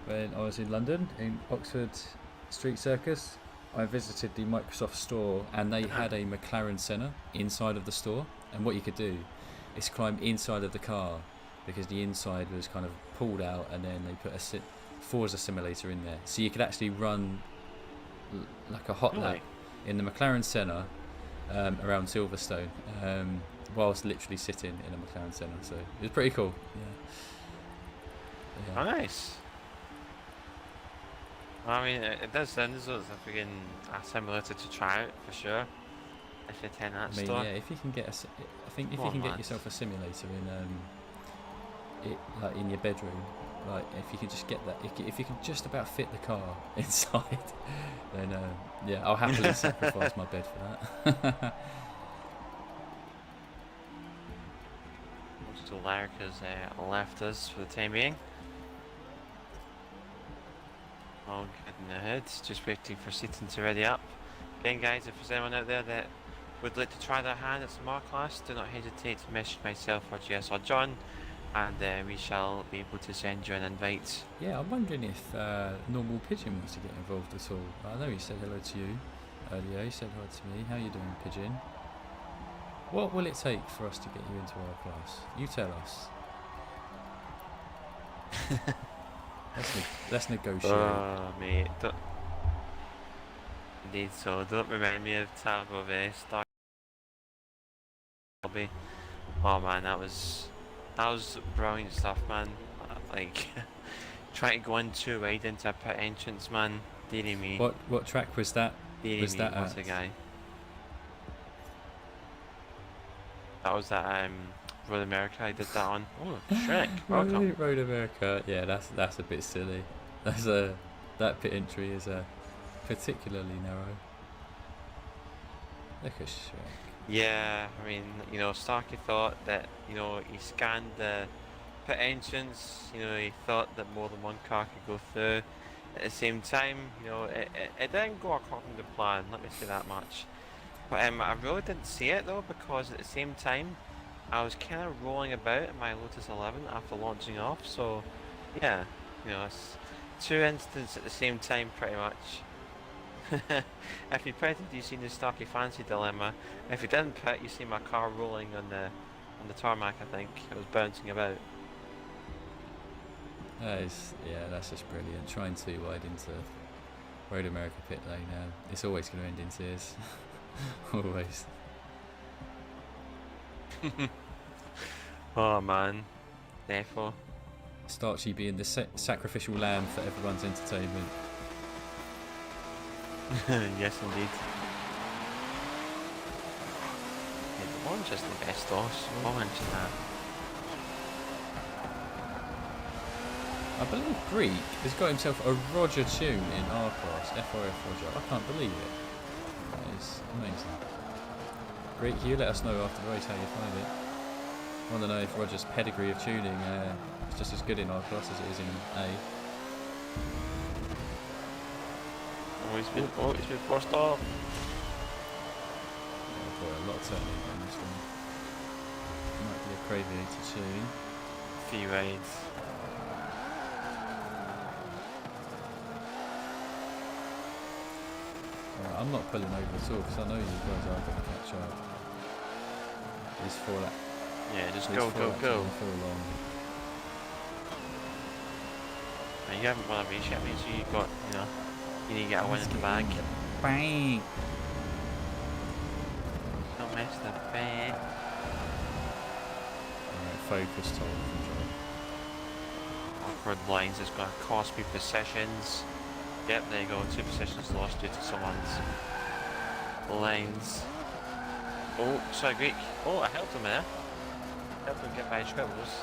when I was in London, in Oxford Street Circus, I visited the Microsoft store and they had a McLaren Senna inside of the store, and what you could do is climb inside of the car because the inside was kind of pulled out, and then they put a Forza simulator in there, so you could actually run like a hot lap in the McLaren Senna around Silverstone, whilst literally sitting in a McLaren Senna. So it was pretty cool. Yeah. Nice. I mean, it does sound as though it's a simulator to try out for sure. if you attend that I mean, store. yeah, if you can get I think if Come you on, can get lads. yourself a simulator in like in your bedroom, like if you can just get that, if you can just about fit the car inside, then yeah, I'll happily sacrifice my bed for that. So Lark has left us for the time being. All good in the hood, just waiting for seating to ready up. Again guys, if there's anyone out there that would like to try their hand at some R class, do not hesitate to message myself or Jess or John, and we shall be able to send you an invite. Yeah, I'm wondering if Normal Pigeon wants to get involved at all. I know he said hello to you earlier, he said hello to me. How you doing, Pigeon? What will it take for us to get you into our class? You tell us. Let's negotiate. Oh mate, indeed so, don't remind me of Tago Star. Oh man, that was brilliant stuff, man. Like trying to go in too wide into a pit entrance, man. Dearie me. What track was that? Dearie was me, that what at? a guy. That was that Road America I did that on. Oh, Shrek, welcome. Road America. Yeah, that's a bit silly. That pit entry is particularly narrow. Look at Shrek. Yeah, I mean, you know, Starkey thought that, you know, he scanned the pit entrance, you know, he thought that more than one car could go through. At the same time, you know, it didn't go according to plan, let me say that much. But I really didn't see it though, because at the same time, I was kind of rolling about in my Lotus 11 after launching off, so yeah, you know, it's two incidents at the same time pretty much. If you pitted, you seen the Starkey Fancy dilemma. If you didn't pit, you see my car rolling on the tarmac. I think it was bouncing about. That's just brilliant. Trying too wide into Road America pit lane. It's always going to end in tears. Always. Oh man, therefore. Starchy being the sacrificial lamb for everyone's entertainment. Yes, indeed. Yeah, the one's just the best toss. I'll mention that. I believe Greek has got himself a Roger tune in R class, FRF Roger. I can't believe it. That is amazing. Greek, you let us know after the race how you find it. I want to know if Roger's pedigree of tuning is just as good in R class as it is in A. He's been forced off. Oh boy, a lot of turning on this one. Might be a Craviator tune. Few rides. Right, I'm not pulling over at all because I know you guys are going to catch up. These four laps. Yeah, just These go, four go, laps go. are gonna feel long. And you haven't won a race yet, mate, so you got, you know, you need to get a win in the bag. Bang! Don't mess the bag. Alright, focus told control. Awkward lines is going to cost me positions. Yep, there you go, 2 positions lost due to someone's lines. Oh, sorry, Greek. Oh, I helped him there. Helped him get by his scribbles.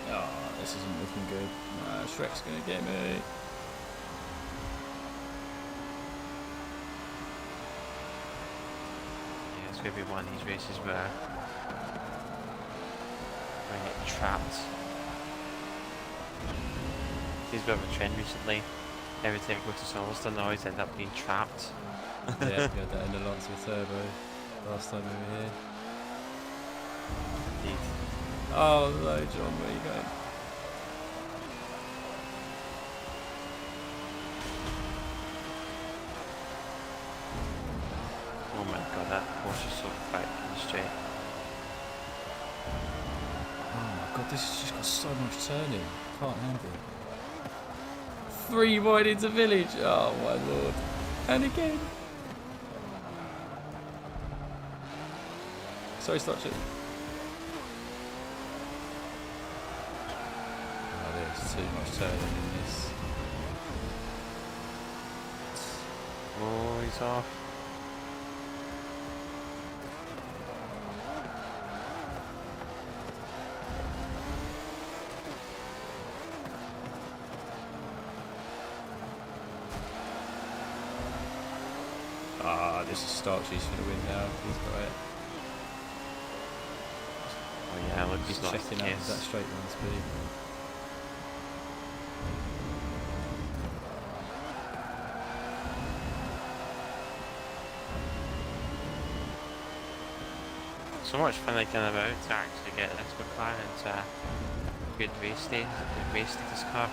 Oh, this isn't looking good. Shrek's gonna get me. Yeah, it's going to be one of these races where I get trapped. There's a bit of a trend recently. Every time I go to Silverstone, I always end up being trapped. Yeah, we had that in the Lancer Turbo last time we were here. Indeed. Oh no, John, where are you going? Oh my god, that horse is so quick and straight. Oh my god, this has just got so much turning. Can't handle it. 3 wide into village. Oh my lord. And again. Sorry, Starchy. Oh, there's too much turning in this. Oh, he's off. This is Starchy's for the win now. He's got it. Oh yeah, look, he's not checking out that straight line speed. So much fun they can about to actually get this McLaren into a good race status car.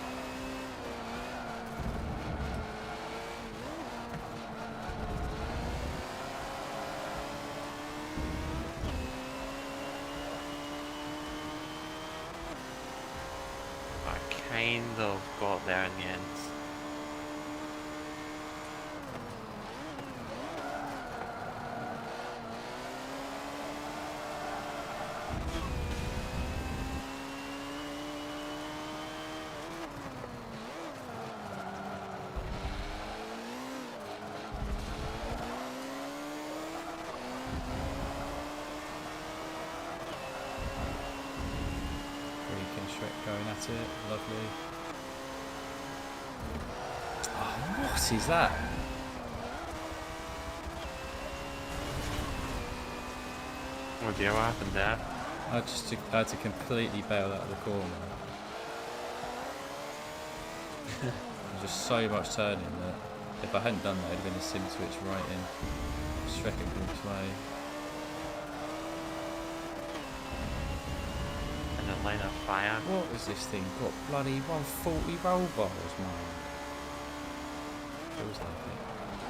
Kind of got there in the end. Going at it, lovely. Oh, what is that? Oh dear, what happened there? I had to completely bail out of the corner. There's just so much turning that if I hadn't done that, it'd have been a sim switch right in. Shrek this way. Line of fire. What is this thing? Got bloody 140 roll bars, man. Feels like it.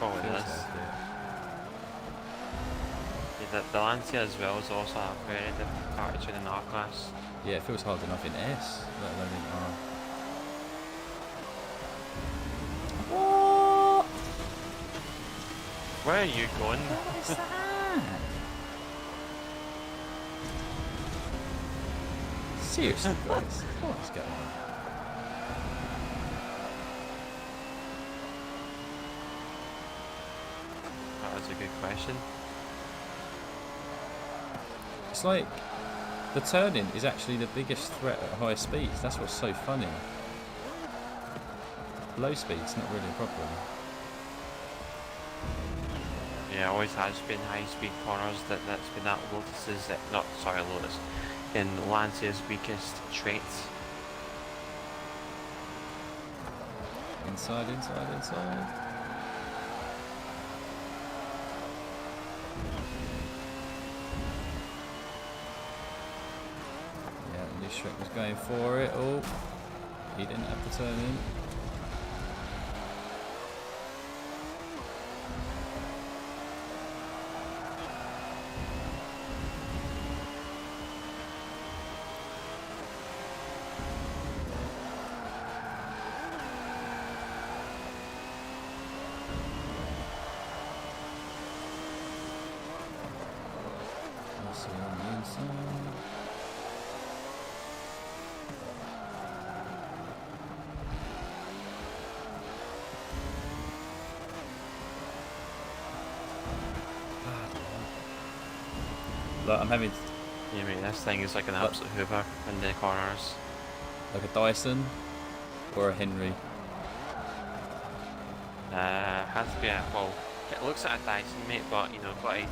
Oh, it is. Yeah, the Lancia as well is also a very different car to the R class. Yeah, it feels hard enough in S, let alone in R. What? Where are you going? What is that? Seriously, guys, what is going on? That was a good question. It's like the turning is actually the biggest threat at high speeds. That's what's so funny. Low speed's not really a problem. Yeah, always has been high speed corners that's been that Lotus's, not sorry Lotus, in Lancia's weakest trait. Inside, inside, inside. Yeah, the Shrek was going for it. Oh, he didn't have to turn in. Look, I'm having Yeah, mate, this thing is like an absolute hoover in the corners. like a Dyson or a Henry. Has to be a, well, it looks like a Dyson, mate, but you know, got to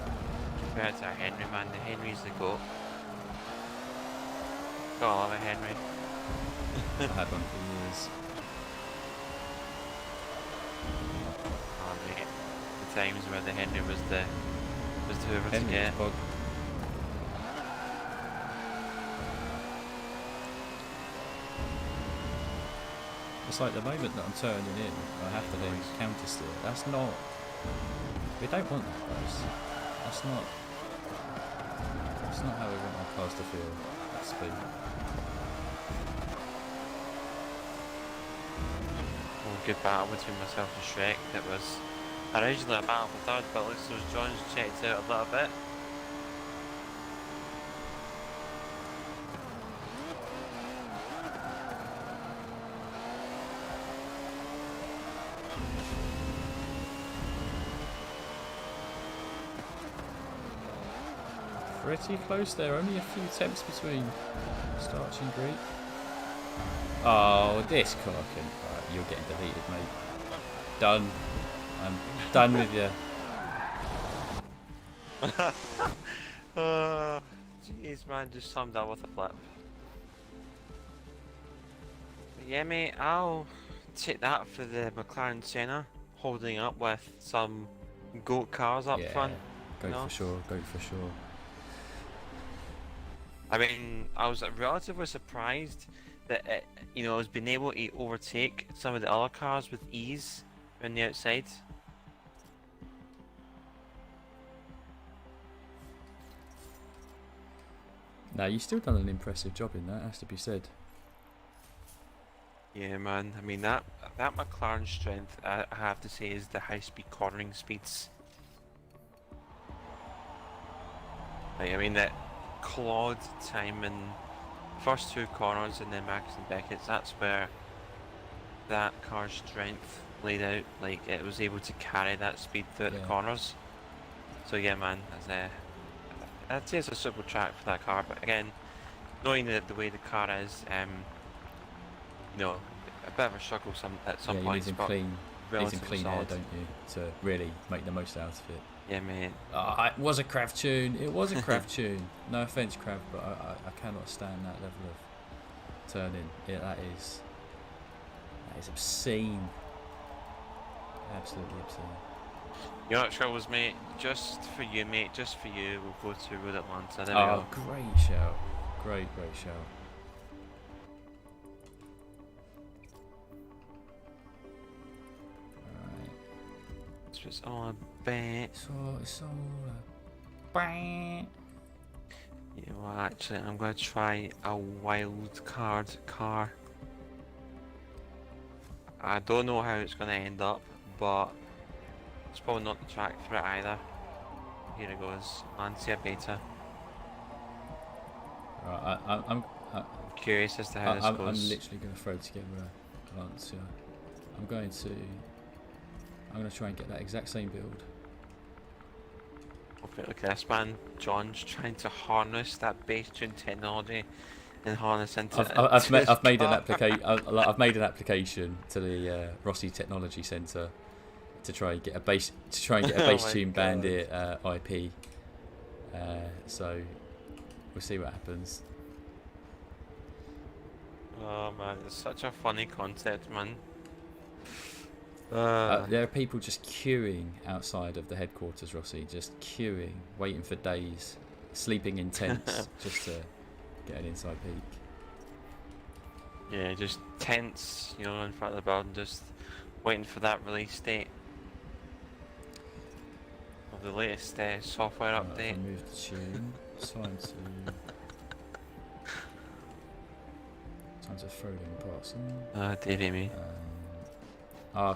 compare it to a Henry, man. The Henry's the GOAT. Gotta love a Henry. I had one for years. Oh, mate, the times where the Henry was the hoover to Henry get. was bug. It's like the moment that I'm turning in, I have to then counter steer. That's not. We don't want that, guys. That's not. That's not how we want our cars to feel at speed. Oh, good battle between myself and Shrek. It was originally a battle for third, but it looks as John's checked out a little bit. pretty close there. Only a few temps between Starch and Greek. Oh, this car can... Right, you're getting deleted, mate. Done. I'm done with you. Jeez, man, just summed up with a flip. But yeah, mate, I'll take that for the McLaren Senna, holding up with some GOAT cars up front. Go for sure, go for sure. I mean, I was relatively surprised that it, you know, has been able to overtake some of the other cars with ease on the outside. Now, you've still done an impressive job in that, has to be said. Yeah, man. I mean, that McLaren strength, I have to say, is the high-speed cornering speeds. Like, I mean, that clawed time in first two corners and then Max and Beckett's, that's where that car's strength laid out. Like, it was able to carry that speed through the corners. So yeah, man, I'd say it's a super track for that car, but again, knowing the way the car is, you know, a bit of a struggle at some points, but clean air, don't you, to really make the most out of it. Yeah, mate. It was a craft tune. It was a craft tune. No offense, Krav, but I cannot stand that level of turning. Yeah, that is obscene. Absolutely obscene. You know what troubles, mate? Just for you, mate. Just for you, we'll go to Road Atlanta. There we go. Great shout. Great shout. So it's all a bit. It's all a bit. Yeah, well, actually, I'm going to try a wild card car. I don't know how it's going to end up, but it's probably not the track for it either. Here it goes, Lancia Beta. Right, I'm curious as to how this goes. I'm literally going to throw together a Lancia. I'm going to try and get that exact same build. Okay, look at this man, John's trying to harness that base tune technology and harness into I've made an application to the Rossi Technology Centre to try and get a base tune Bandit IP. So we'll see what happens. Oh man, it's such a funny concept, man. There are people just queuing outside of the headquarters, Rossi, just queuing, waiting for days, sleeping in tents just to get an inside peek. Yeah, just tents, you know, in front of the building, just waiting for that release date of the latest software update. Move the tune. Time to throw them past them. Dearie me.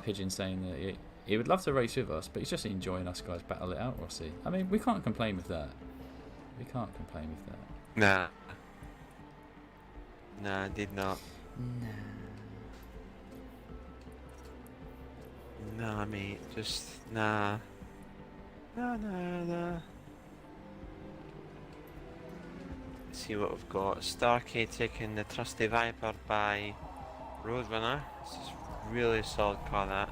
Pigeon saying that he would love to race with us, but he's just enjoying us guys battle it out, Rossi. I mean, we can't complain with that. Nah. Nah, I did not. Nah, mate, just nah. Nah. Let's see what we've got. Starkey taking the trusty Viper by Roadrunner. This is really solid car, that.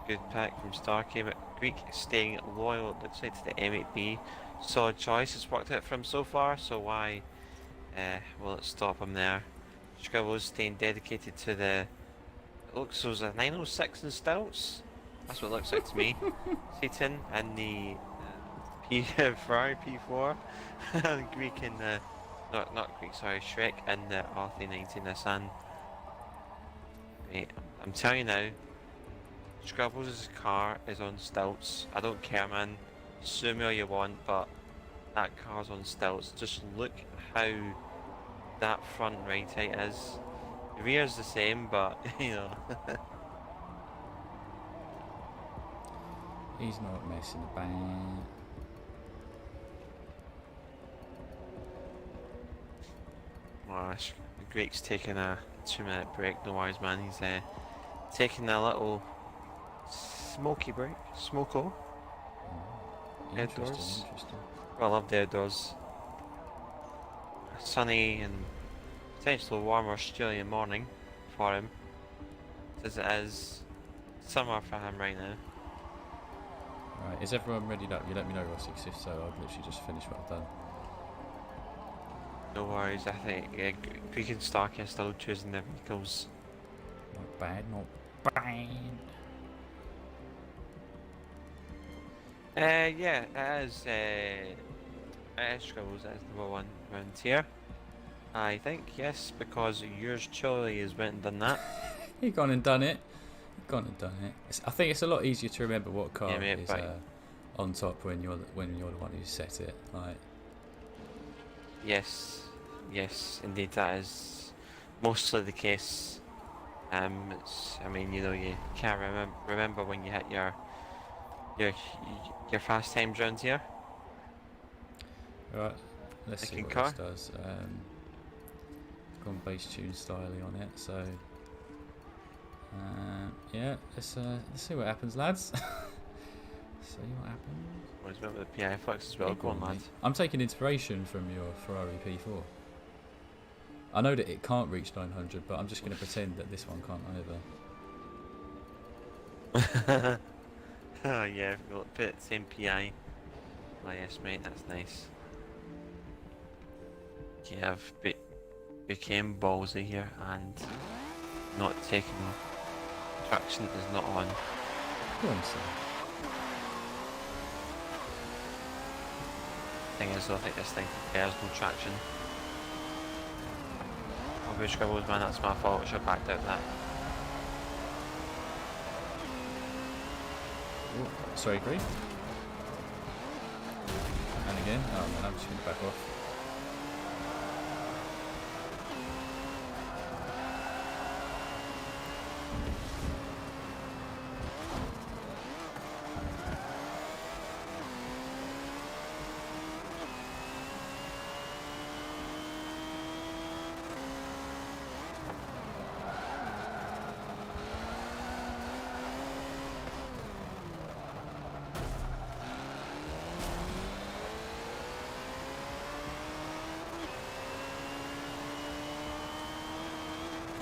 Good pick from Starkey, but Greek staying loyal, it looks like, to the M8B. Solid choice, it's worked out for him so far, so why will it stop him there? Scribble's staying dedicated to the... It looks like a 906 in Stouts. That's what it looks like to me. Satan and the Ferrari P4. And Greek in the... Not Greek, sorry, Shrek and the R390 Nissan. Mate, I'm telling you now, Scrubbles' car is on stilts. I don't care, man. Sue me all you want, but that car's on stilts. Just look how that front right height is. The rear's the same, but you know. He's not messing about. Gosh, Greek's taking a 2-minute break. No worries, man. He's taking a little smoky break. Smoko. Interesting. I love the outdoors. A sunny and potentially warm Australian morning for him, as it is summer for him right now. Right, is everyone ready up? You let me know, Rossi, 'cause if so, I'll literally just finish what I've done. No worries, I think Greek and Starkey are still choosing their vehicles. Not bad, not bad. Yeah, it is Scribbles, that is number one round here. I think, yes, because yours truly has went and done that. He gone and done it. Gone and done it. I think it's a lot easier to remember what car Yeah, mate, is on top when you're the one who set it. Like, Yes, indeed, that is mostly the case. I mean, you know, you can't remember when you hit your fast times round here. right, let's see Second what car. this does. Gone bass tune styling on it, so yeah, let's see what happens, lads. See what happens. Well, he's went with the PI Flex as well. Yeah, Go on, mate. lad. I'm taking inspiration from your Ferrari P4. I know that it can't reach 900, but I'm just going to pretend that this one can't either. Oh yeah, we'll put it same PI. Oh yes, mate, that's nice. Okay, I've became ballsy here and not taking traction is not on. Go on, sir. Thing is, though, I think this thing has no traction. I'll be Scribbles, man, that's my fault. I should have backed out that. Ooh, sorry, Green. And again. Oh man, I'm just going to back off.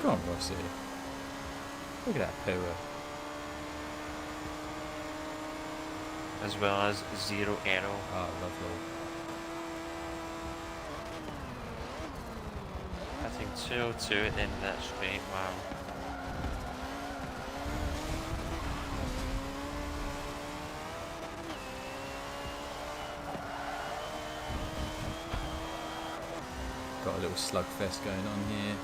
Come on, Rossi. Look at that power. As well as zero arrow. Ah, lovely. I think 202 at the end of that straight, wow. Got a little slugfest going on here.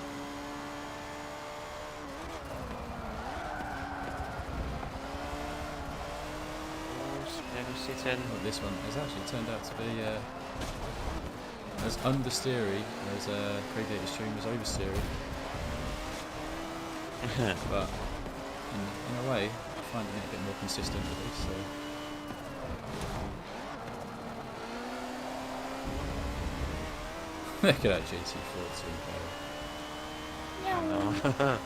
Well, this one has actually turned out to be as understeery as Predator Stream was oversteery. But in a way, I'm finding it a bit more consistent with this. So. Look at that GT40 go. I know.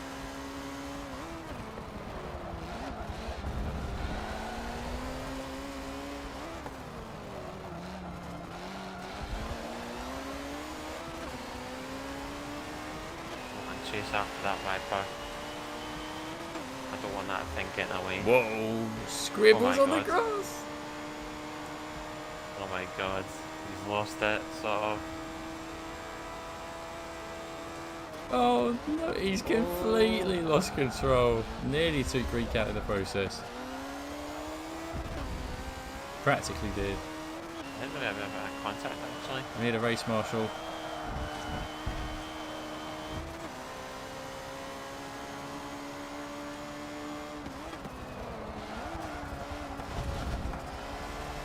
Chase after that Viper. I don't want that thing getting away. Whoa! Scribbles Oh on my the God. grass! Oh my god, he's lost it, sort of. Oh no, he's completely lost control. Nearly took Greek out of the process. Practically did. I didn't really have a bit of contact actually. I need a race marshal.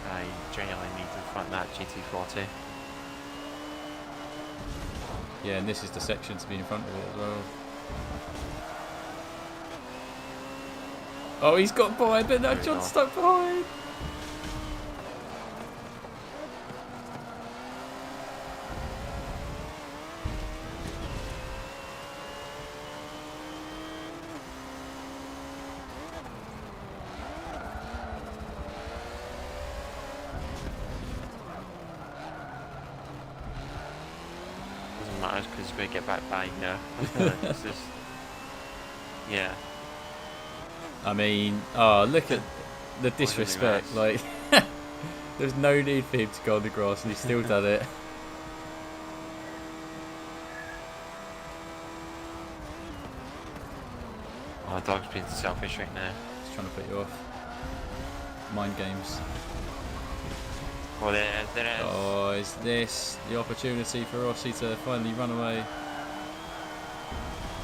I genuinely need to front that GT40. Yeah, and this is the section to be in front of it as well. Oh, he's got by, but now There we John's go. stuck behind. matters because we get back by here. This is, yeah. I mean, look at the disrespect. Like, there's no need for him to go on the grass, and he's still done it. Oh, dog's being selfish right now. He's trying to put you off. Mind games. Oh, there it is. Oh, is this the opportunity for Rossi to finally run away?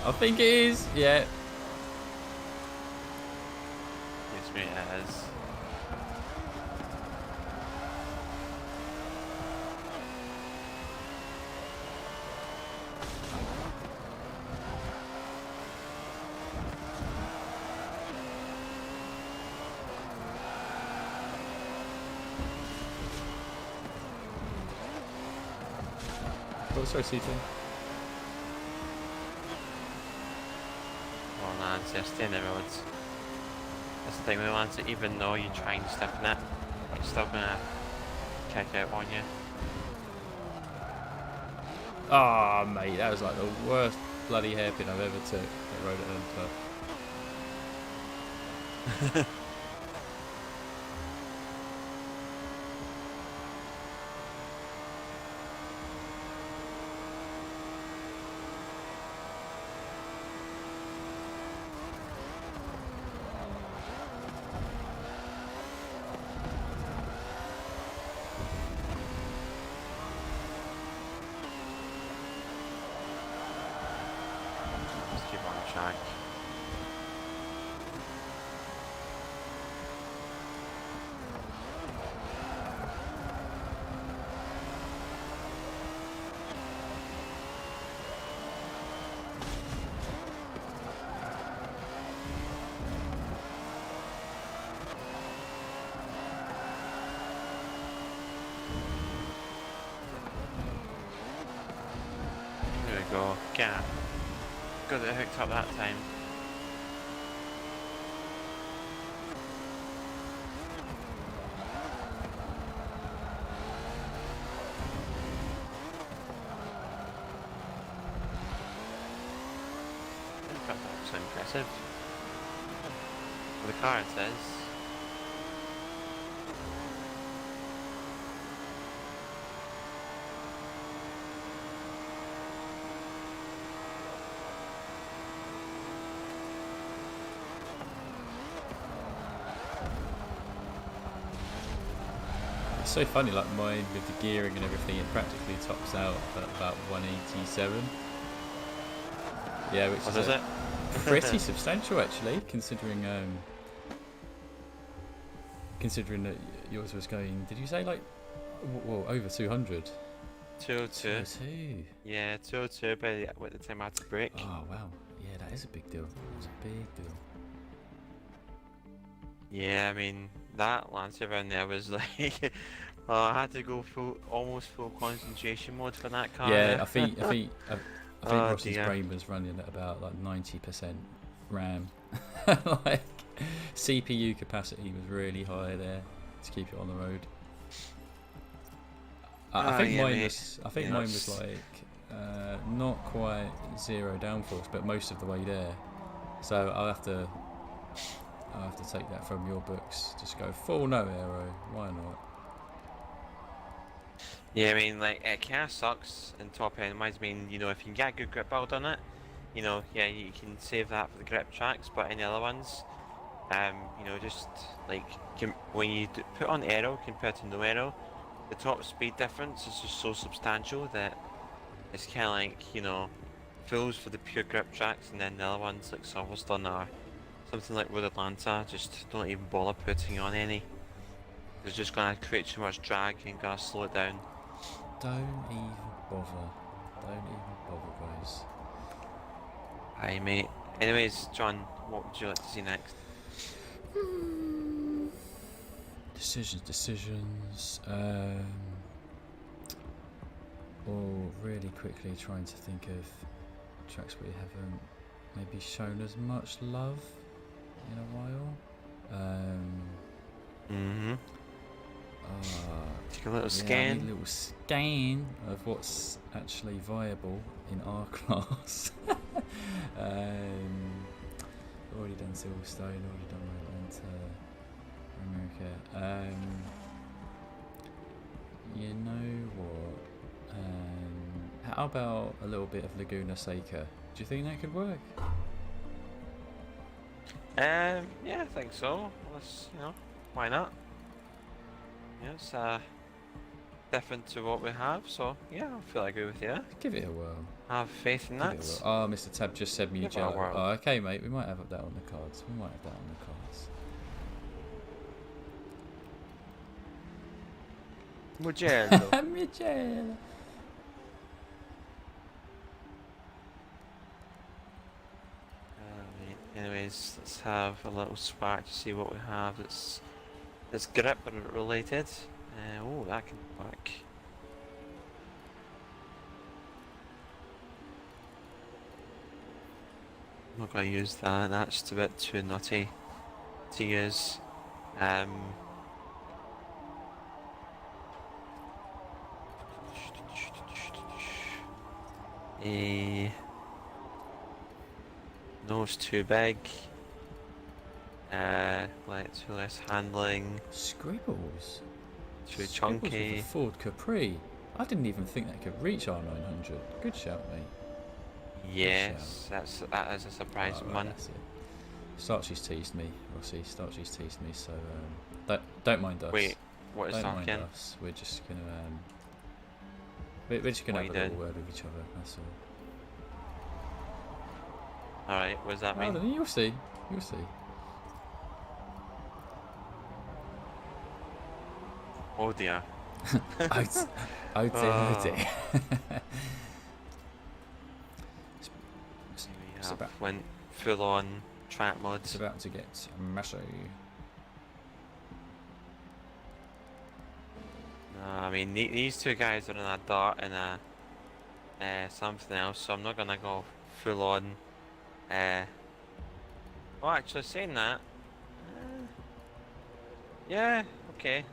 I think it is. Yeah. Yes, mate, it is. Oh, sorry, CT. Well, lads, they're staying the roads. That's the thing with the lads, that even though you try and stiffen it, it's still gonna kick out on you. Ah, mate, that was like the worst bloody hairpin I've ever took at Road at Club. Just keep on track. There we go. Gap. Got it hooked up that time. That was so impressive. Well, the car, it says. It's so funny, like mine with the gearing and everything, it practically tops out at about 187. Yeah, which is it? pretty substantial actually, considering considering that yours was going. Did you say like, well, over 200? 202. 202. Yeah, 202 by the time I had to brake. Oh wow, yeah, that is a big deal. It's a big deal. Yeah, I mean, that Lancer around there was like, I had to go almost full concentration mode for that car. Yeah, I think Rossi's dear. brain was running at about like 90% RAM. Like CPU capacity was really high there to keep it on the road. I think yeah, mine mate. was. I think mine was like not quite zero downforce, but most of the way there. So I'll have to take that from your books. Just go full no aero. Why not? Yeah, I mean, like, it kind of sucks in top end wise. I mean, you know, if you can get a good grip build on it, you know, yeah, you can save that for the grip tracks, but any other ones, you know, just like when you put on aero compared to no aero, the top speed difference is just so substantial that it's kind of like, you know, fulls for the pure grip tracks, and then the other ones like Silverstone or something like Road Atlanta just don't even bother putting on any. It's just gonna create too much drag and gonna slow it down. Don't even bother. Don't even bother, guys. Aye, mate. Anyways, John, what would you like to see next? Decisions. Really quickly trying to think of tracks we haven't maybe shown as much love in a while. Take a little Yeah, I scan. need a little scan of what's actually viable in our class. Already done Silverstone, already done Atlanta, America. You know what? How about a little bit of Laguna Seca? Do you think that could work? Yeah, I think so. Let's, why not? Yeah, it's different to what we have, so yeah, I feel I agree with you. Give it a whirl. Have faith in that. Give it a whirl. Oh, Mr. Tab just said Give it a Mugello. whirl. Oh, okay, mate. We might have that on the cards. We might have that on the cards. Mugello. Mugello. Anyways, let's have a little spark to see what we have that's grip related. Oh, that can work. I'm not going to use that. That's a bit too nutty to use. No, it's too big. Too less handling. Scribbles. Too Scribbles chunky. with a Ford Capri. I didn't even think that could reach R900. Good shout, mate. Yes, that is a surprising Right, one. that's it. Starchy's teased me, Rossi. Starchy's teased me, so don't mind us. Wait, what is don't talking? mind us. We're just gonna we're just gonna What have you a little doing? word with each other. That's all. Alright, what does that Well, mean? then you'll see. You'll see. Oh dear. Oh dear. We It's have about- went full on track It's mods. about to get messy. I mean, these two guys are in a dart and a something else, so I'm not gonna go full on. Well, actually, saying that, yeah, okay,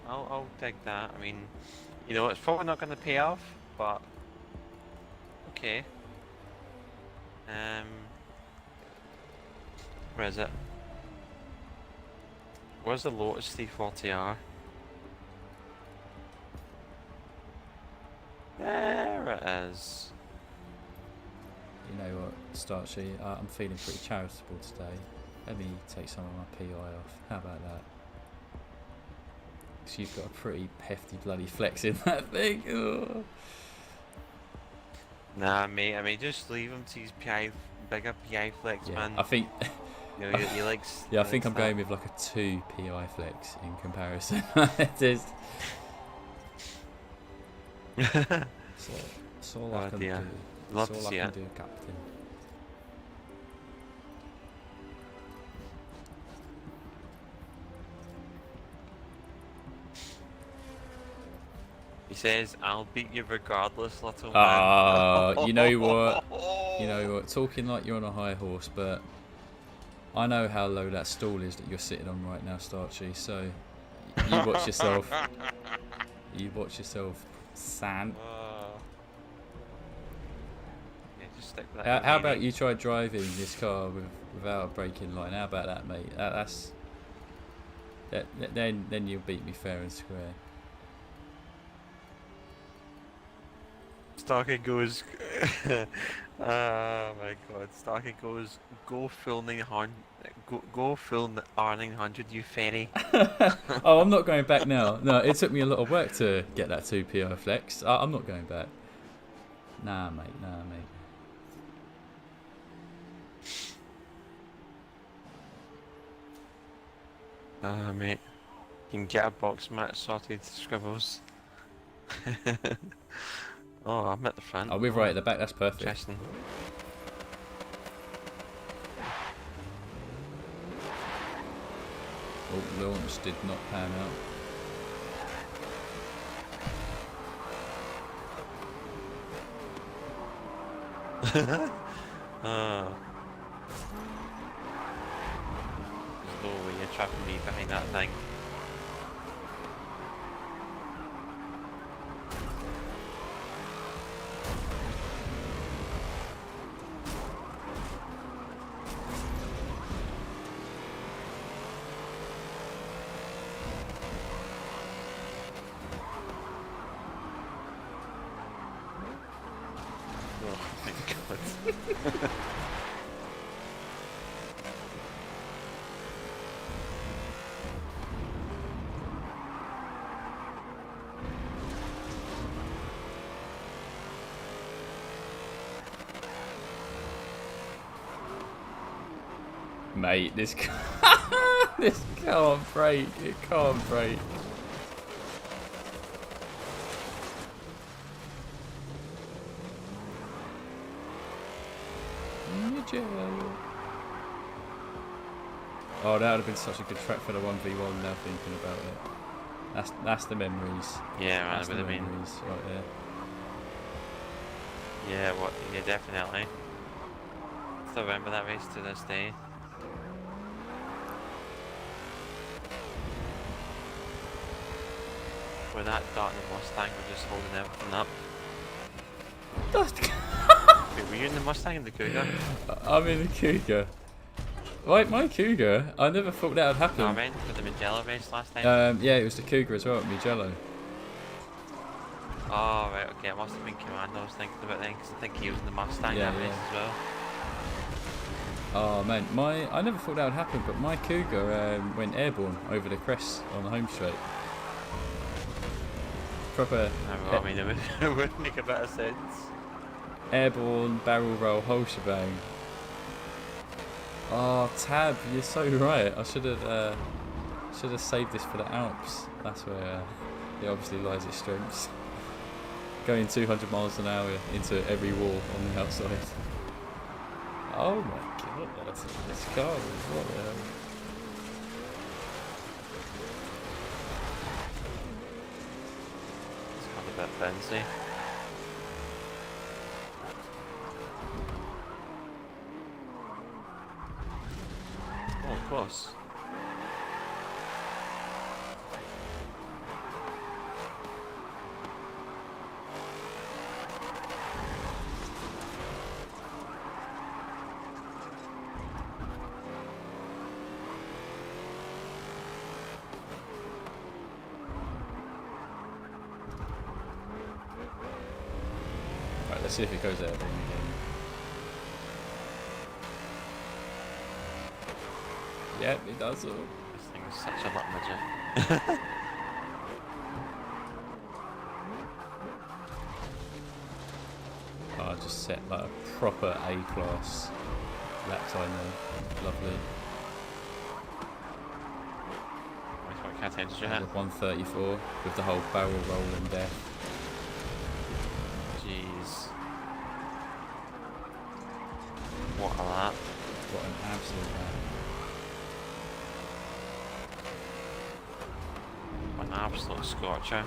I'll dig that. I mean, it's probably not gonna pay off, but okay. Where is it? Where's the Lotus 340R? There it is. You know what, Starchy? I'm feeling pretty charitable today. Let me take some of my PI off. How about that? So you've got a pretty hefty bloody flex in that thing. Ugh. Nah, mate. I mean, just leave him to his bigger PI flex, Yeah, man. I think. He likes. Yeah, I he think I'm likes going with like a 2 PI flex in comparison. Just, that. that's all I Oh can dear. do. Love That's to all see I it. can do, Captain. He says, "I'll beat you regardless, little man." You know what? You know what? Talking like you're on a high horse, but I know how low that stall is that you're sitting on right now, Starchy. So you watch yourself. You watch yourself, San. Yeah, just stick with that. How about you try driving this car without a braking line? How about that, mate? Then you'll beat me fair and square. Starkey goes. Oh my god! Starkey goes. Go full 900. Go full R900, you fairy. Oh, I'm not going back now. No, it took me a lot of work to get that 2 PI flex. I'm not going back. Nah, mate. Mate. You can get a box mat sorted, Scribbles. Oh, I'm at the front. Oh, we're right at the back. That's perfect. Interesting. Oh, launch did not pan out. There's no way you're trapping me behind that thing. Mate, this this can't break. It can't break. Oh, that would have been such a good track for the 1v1 now thinking about it. That's the memories. Yeah, man, That's the memories right there. Yeah, what? Yeah, definitely. Still remember that race to this day. Where that dart and the Mustang were just holding everything up. Wait, were you in the Mustang and the Cougar? I'm in the Cougar. Right, my Cougar, I never thought that would happen. No, I meant for the Mugello race last time. Yeah, it was the Cougar as well at Mugello. Oh, right, okay, it must have been Commando I was thinking about then, because I think he was in the Mustang that race as well. Oh man, I never thought that would happen, but my Cougar went airborne over the crest on the home straight. Proper. I mean, it would make a bit of sense. Airborne, barrel roll, whole shebang. Oh, Tab, you're so right. I should have saved this for the Alps. That's where it obviously lies its strengths. Going 200 miles an hour into every wall on the outside. Oh my god, this car is what the hell? It's got a bit fancy. Oh, close. Right, let's see if it goes airborne again. Yep, it does all. This thing is such a luck midget. Oh, I just set like a proper A-class lap time there. Lovely. What cat end did you hit? 134 with the whole barrel roll and death. Jeez. What a lap. What an absolute lap. An absolute scorcher.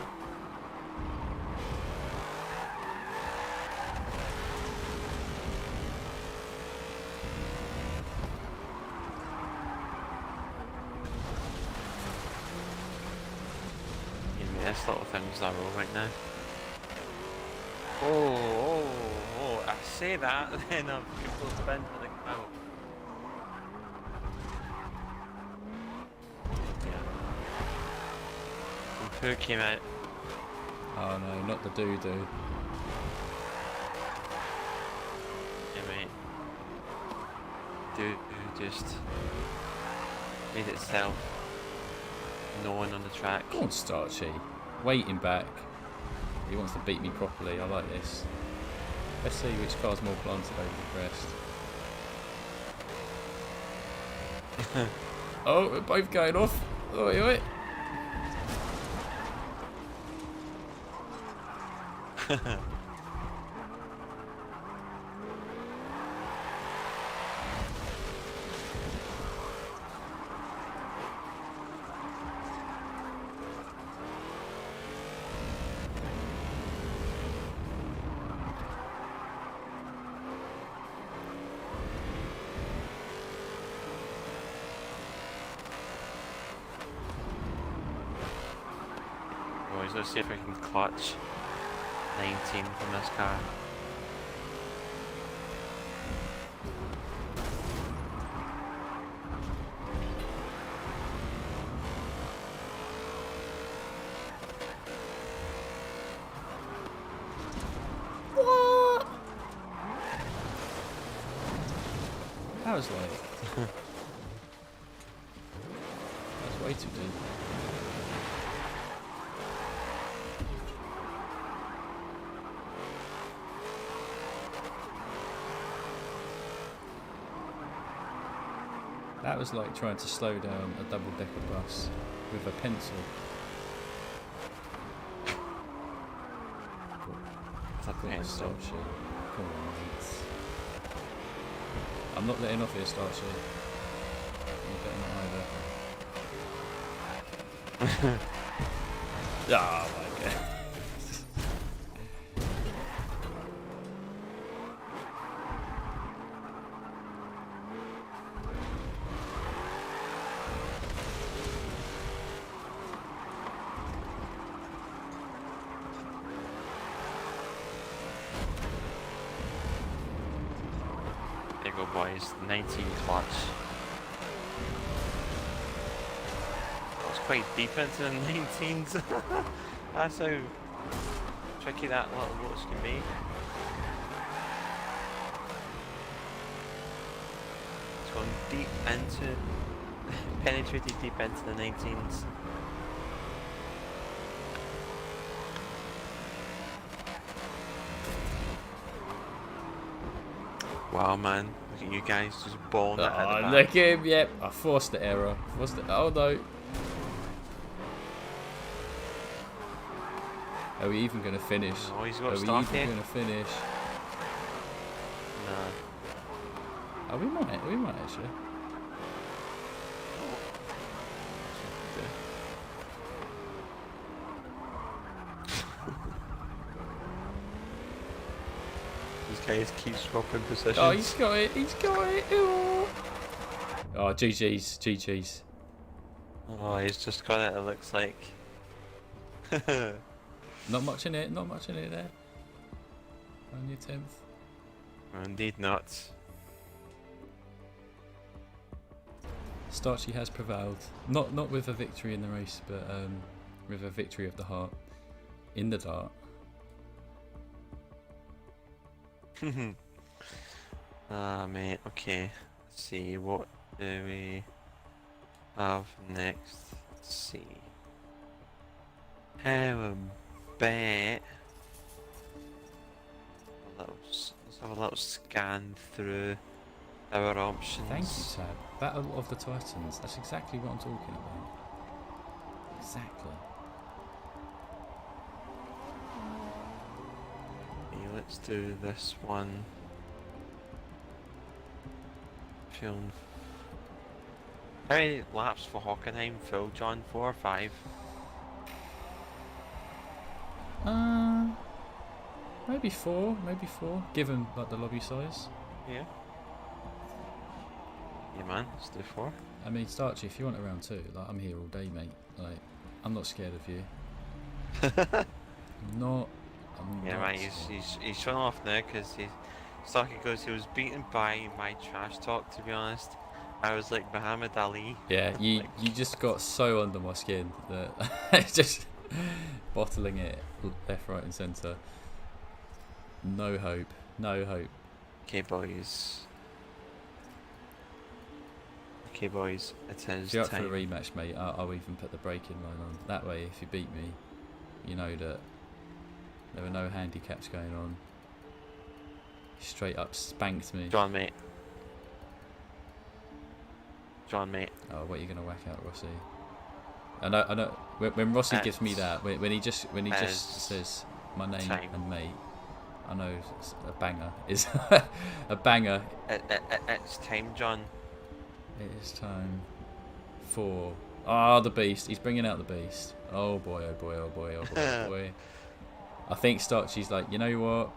This little thing's our roll right now. Oh, I say that, then I've people spin to the crowd. Who came out? Oh no, not the doo-doo. Yeah, mate. Dude, just made itself known on the track. Go on, Starchy. Waiting back. He wants to beat me properly. I like this. Let's see which car's more planted over the crest. Oh, we're both going off. Oi, oi. Boys, let's see if we can clutch 19 from this car. was like... That's way too deep. That was like trying to slow down a double-decker bus with a pencil. I've got my start sheet. Come on, mate. I'm not letting off your start sheet. You better not either. Oh my god. There you go, boys. 19 clutch. It's quite deep into the 19s. That's how tricky that little boats can be. It's gone deep into, penetrated deep into the 19s. Wow, man, look at you guys just balling it at the back. Look at him, yep. I forced the error. Oh no. Are we even going to finish? Oh, he's got Are we start even here. going to finish? Nah. Oh, we might actually. These guys keep swapping positions. Oh, he's got it. Ooh. Oh, GG's. Oh, he's just got it, it looks like. Not much in it there. Only a 10th. Indeed not. Starchy has prevailed. Not with a victory in the race, but with a victory of the heart. In the dart. Mate, okay. Let's see, what do we have next? Let's see. Have a bet. Let's have a little scan through our options. Thank you, Sab. Battle of the Titans. That's exactly what I'm talking about. Exactly. Okay, let's do this one. Film. How many laps for Hockenheim full, John? 4 or 5? Maybe four, given like the lobby size. Yeah. Yeah, man, let's do 4. I mean, Starchy, if you want a round 2, like I'm here all day, mate. Like, I'm not scared of you. I'm not. Yeah, right, he's showing off now because Starkey goes, he was beaten by my trash talk, to be honest. I was like Muhammad Ali. Yeah, you just got so under my skin that it's just bottling it left, right, and centre. No hope. Okay, boys. Okay, boys. It is If you're up time. for the rematch, mate, I'll even put the braking line on. That way, if you beat me, you know that there were no handicaps going on. Straight up spanked me. John, mate. Oh, what are you gonna whack out, Rossi? I know. When Rossi gives me that, when he just says my name and mate, I know it's a banger is a banger. It's time, John. It is time for the beast. He's bringing out the beast. Oh boy! I think Starchy's like, you know what?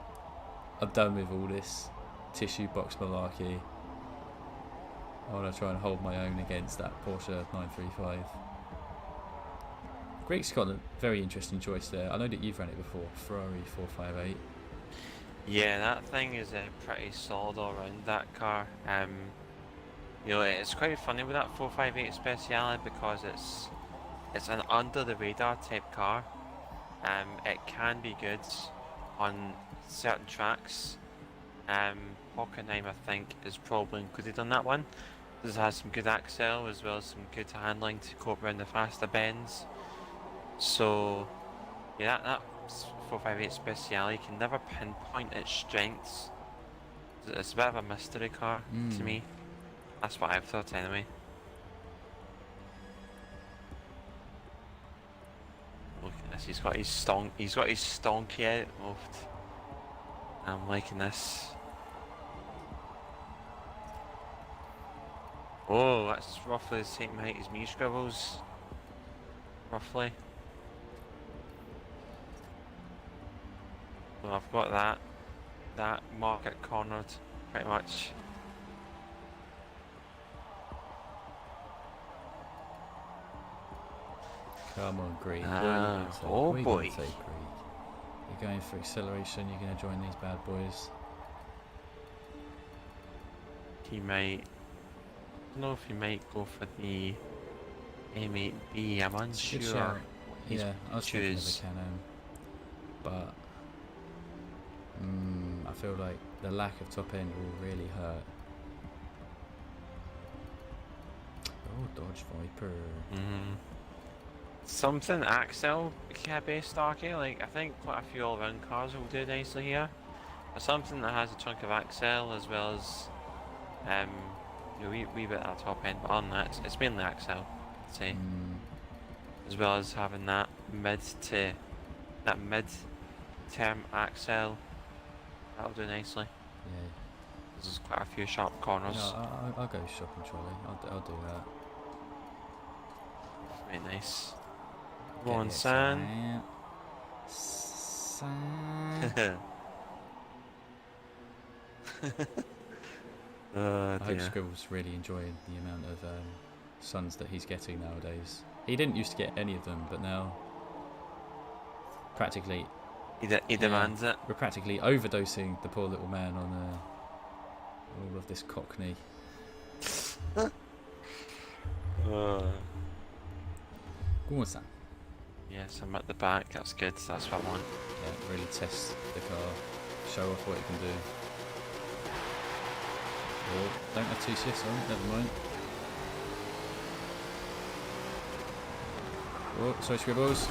I'm done with all this tissue box malarkey. I want to try and hold my own against that Porsche 935. Greek's got a very interesting choice there. I know that you've ran it before, Ferrari 458. Yeah, that thing is pretty solid all round, that car. You know, it's quite funny with that 458 Speciale because it's an under the radar type car. It can be good on certain tracks, Hockenheim, I think, is probably included on that one. This has some good axle as well as some good handling to cope around the faster bends. So, yeah, that 458 Speciale, you can never pinpoint its strengths. It's a bit of a mystery car to me. That's what I've thought anyway. Look at this, he's got his stonky out moved. I'm liking this. Oh, that's roughly the same height as me scribbles. Roughly. So I've got that market cornered pretty much. Come on, Greek. Oh boy. You're going for acceleration. You're going to join these bad boys. He might. I don't know if he might go for the M8B. I'm unsure. Yeah, I was thinking of the Canon, but I feel like the lack of top end will really hurt. Oh, Dodge Viper. Something Axel based stocky, like I think quite a few all-round cars will do nicely here. But something that has a chunk of Axel as well as wee bit at the top end, but on that it's mainly Axel, I'd say. As well as having that mid-term Axel, that'll do nicely. Yeah. There's quite a few sharp corners. No, I'll go shopping trolley. I'll do that. Very nice. Go on, San. I hope Scribble's really enjoying the amount of sons that he's getting nowadays. He didn't used to get any of them, but now practically he demands it. We're practically overdosing the poor little man on all of this cockney. Go on, Sam. Yes, I'm at the back. That's good. That's what I want. Yeah, really test the car, show off what it can do. Oh, don't have TCS on, never mind. Oh, sorry Scribbles.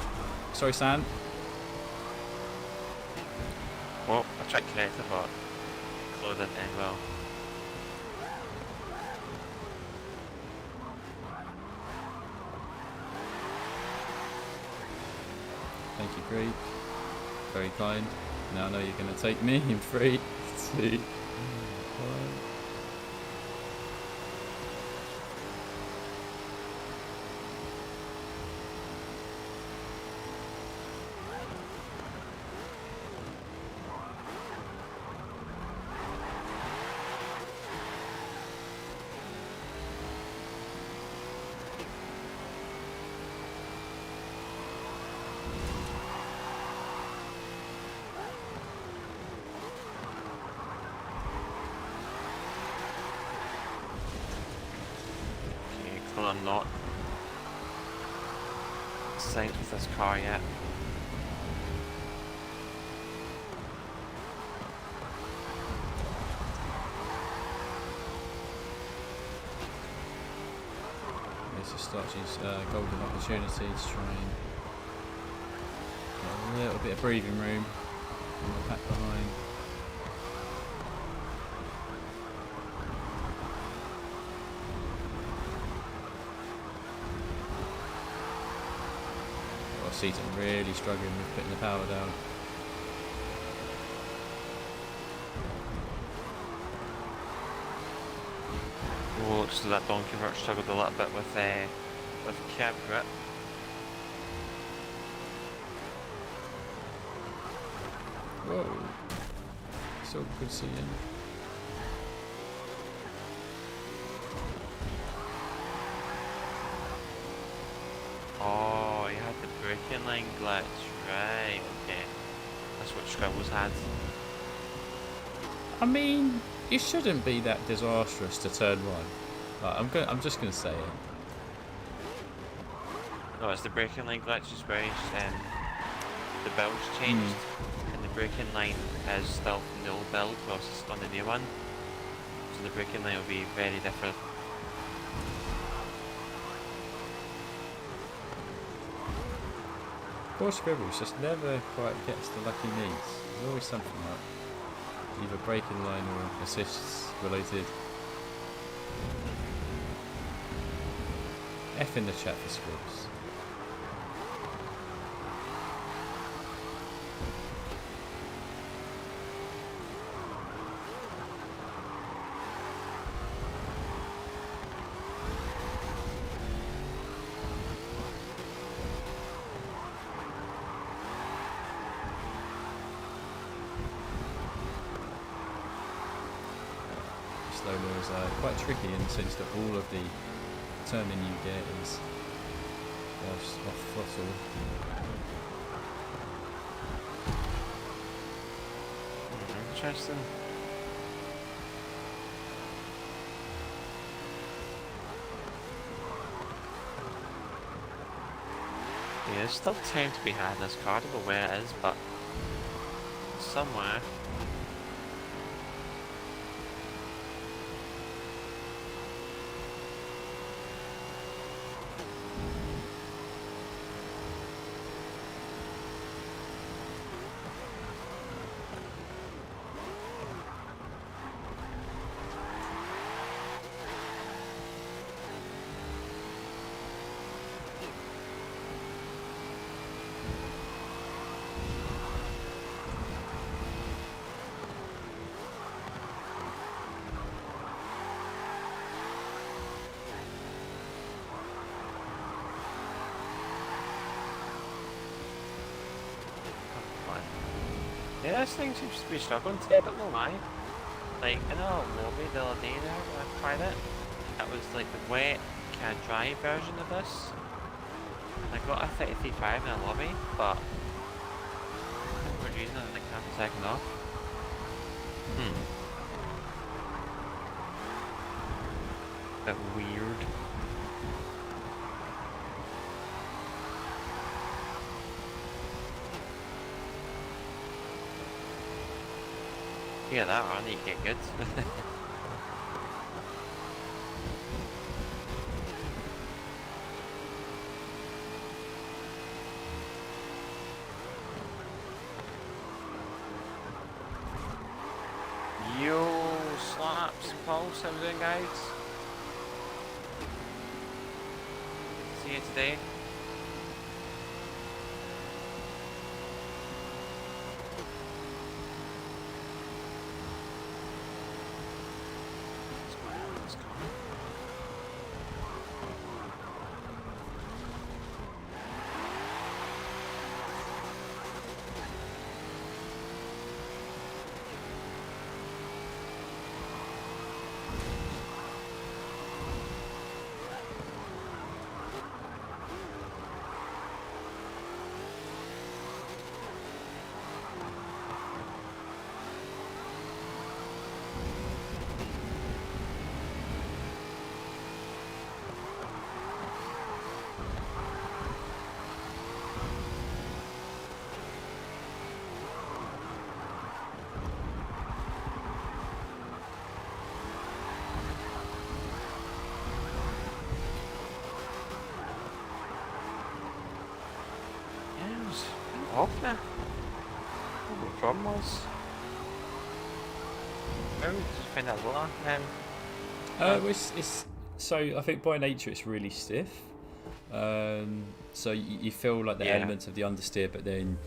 Sorry Stan. Oh, I tried connector but Claude didn't end well. Thank you, Greek. Very kind. Now I know you're going to take me in 3, 2, 1. I'm not synced with this car yet. This is Starchy's golden opportunity to try and get a little bit of breathing room in the pack behind. Seaton really struggling with putting the power down. Oh, looks like that donkey vert struggled a little bit with cab grip. Whoa! So good seeing. Oh, he had the braking line glitch, right, okay. That's what Scribbles had. I mean, it shouldn't be that disastrous to turn one. I'm just gonna say it. No, it's the braking line glitch is where the build's changed, and the braking line is still from the old build, whilst it's on the new one. So the braking line will be very different. Porsche Scribbles just never quite gets the lucky needs. There's always something up. Either braking line or assists related. F in the chat for Scribbles. Is quite tricky in the sense that all of the turning you get is off throttle. Interesting. Yeah, there's still time to be had in this car. I don't know where it is, but somewhere. Yeah, this thing seems to be struggling today, I don't know why. Like, in a lobby the other day there, when I tried it, it was like the wet, kind of dry version of this. I got a 33.5 in a lobby, but I think we're using it like half a second off. Bit weird. Yeah, that one, you get good. Yo, slaps, pulse, how we doing, guys? See you today. Off now. What the problem was? Maybe we just find out later. It's so I think by nature it's really stiff. So you feel like the elements of the understeer, but then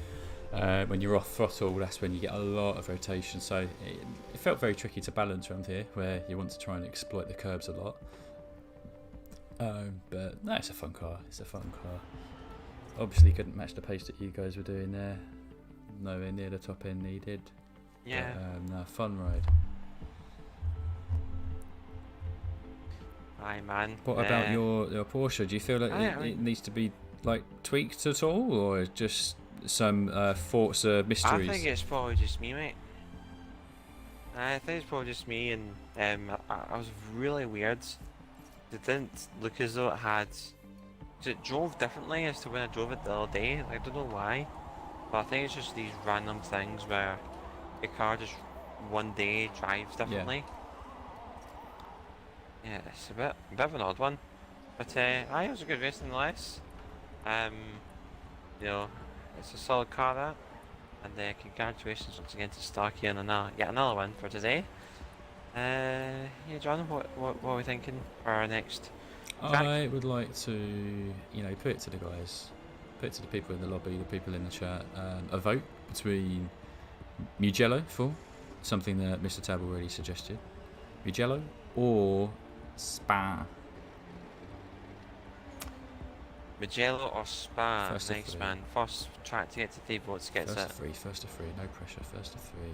when you're off throttle, that's when you get a lot of rotation. So it felt very tricky to balance around here, where you want to try and exploit the curbs a lot. But no, it's a fun car. It's a fun car. Obviously couldn't match the pace that you guys were doing there. Nowhere near the top end needed. Yeah. But, no, fun ride. Aye, man. What about your Porsche? Do you feel like it needs to be like tweaked at all, or just some Forza mysteries? I think it's probably just me, mate. I think it's probably just me, and I was really weird. It didn't look as though it had. It drove differently as to when I drove it the other day. I don't know why. But I think it's just these random things where your car just one day drives differently. Yeah, it's a bit of an odd one. But aye, it was a good race nonetheless. You know, it's a solid car that. And congratulations once again to Starkey on yet another win for today. Yeah, John, what are we thinking for our next track? I would like to, put it to the guys, put it to the people in the lobby, the people in the chat, a vote between Mugello for something that Mr. Tab already suggested, Mugello or Spa. Mugello or Spa? First nice man. First track to get to 3 votes gets first it. First of three, no pressure. First of three.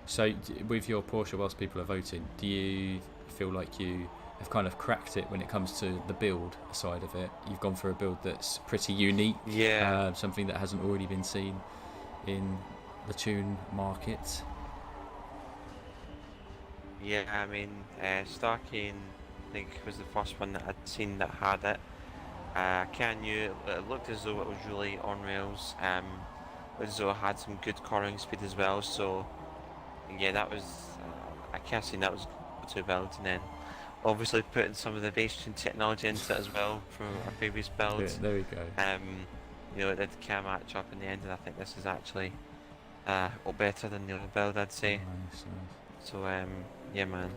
So, with your Porsche, whilst people are voting, do you feel like you have kind of cracked it when it comes to the build side of it? You've gone for a build that's pretty unique, something that hasn't already been seen in the tune market. Yeah, I mean, Starkey, I think, was the first one that I'd seen that had it. It looked as though it was really on rails. As though it had some good cornering speed as well. So, yeah, that was. I can't see that was to build, and then obviously putting some of the base tune technology into it as well from our previous build. Yeah, there we go. It did kind of match up in the end, and I think this is actually better than the other build, I'd say. Nice. So, yeah, man.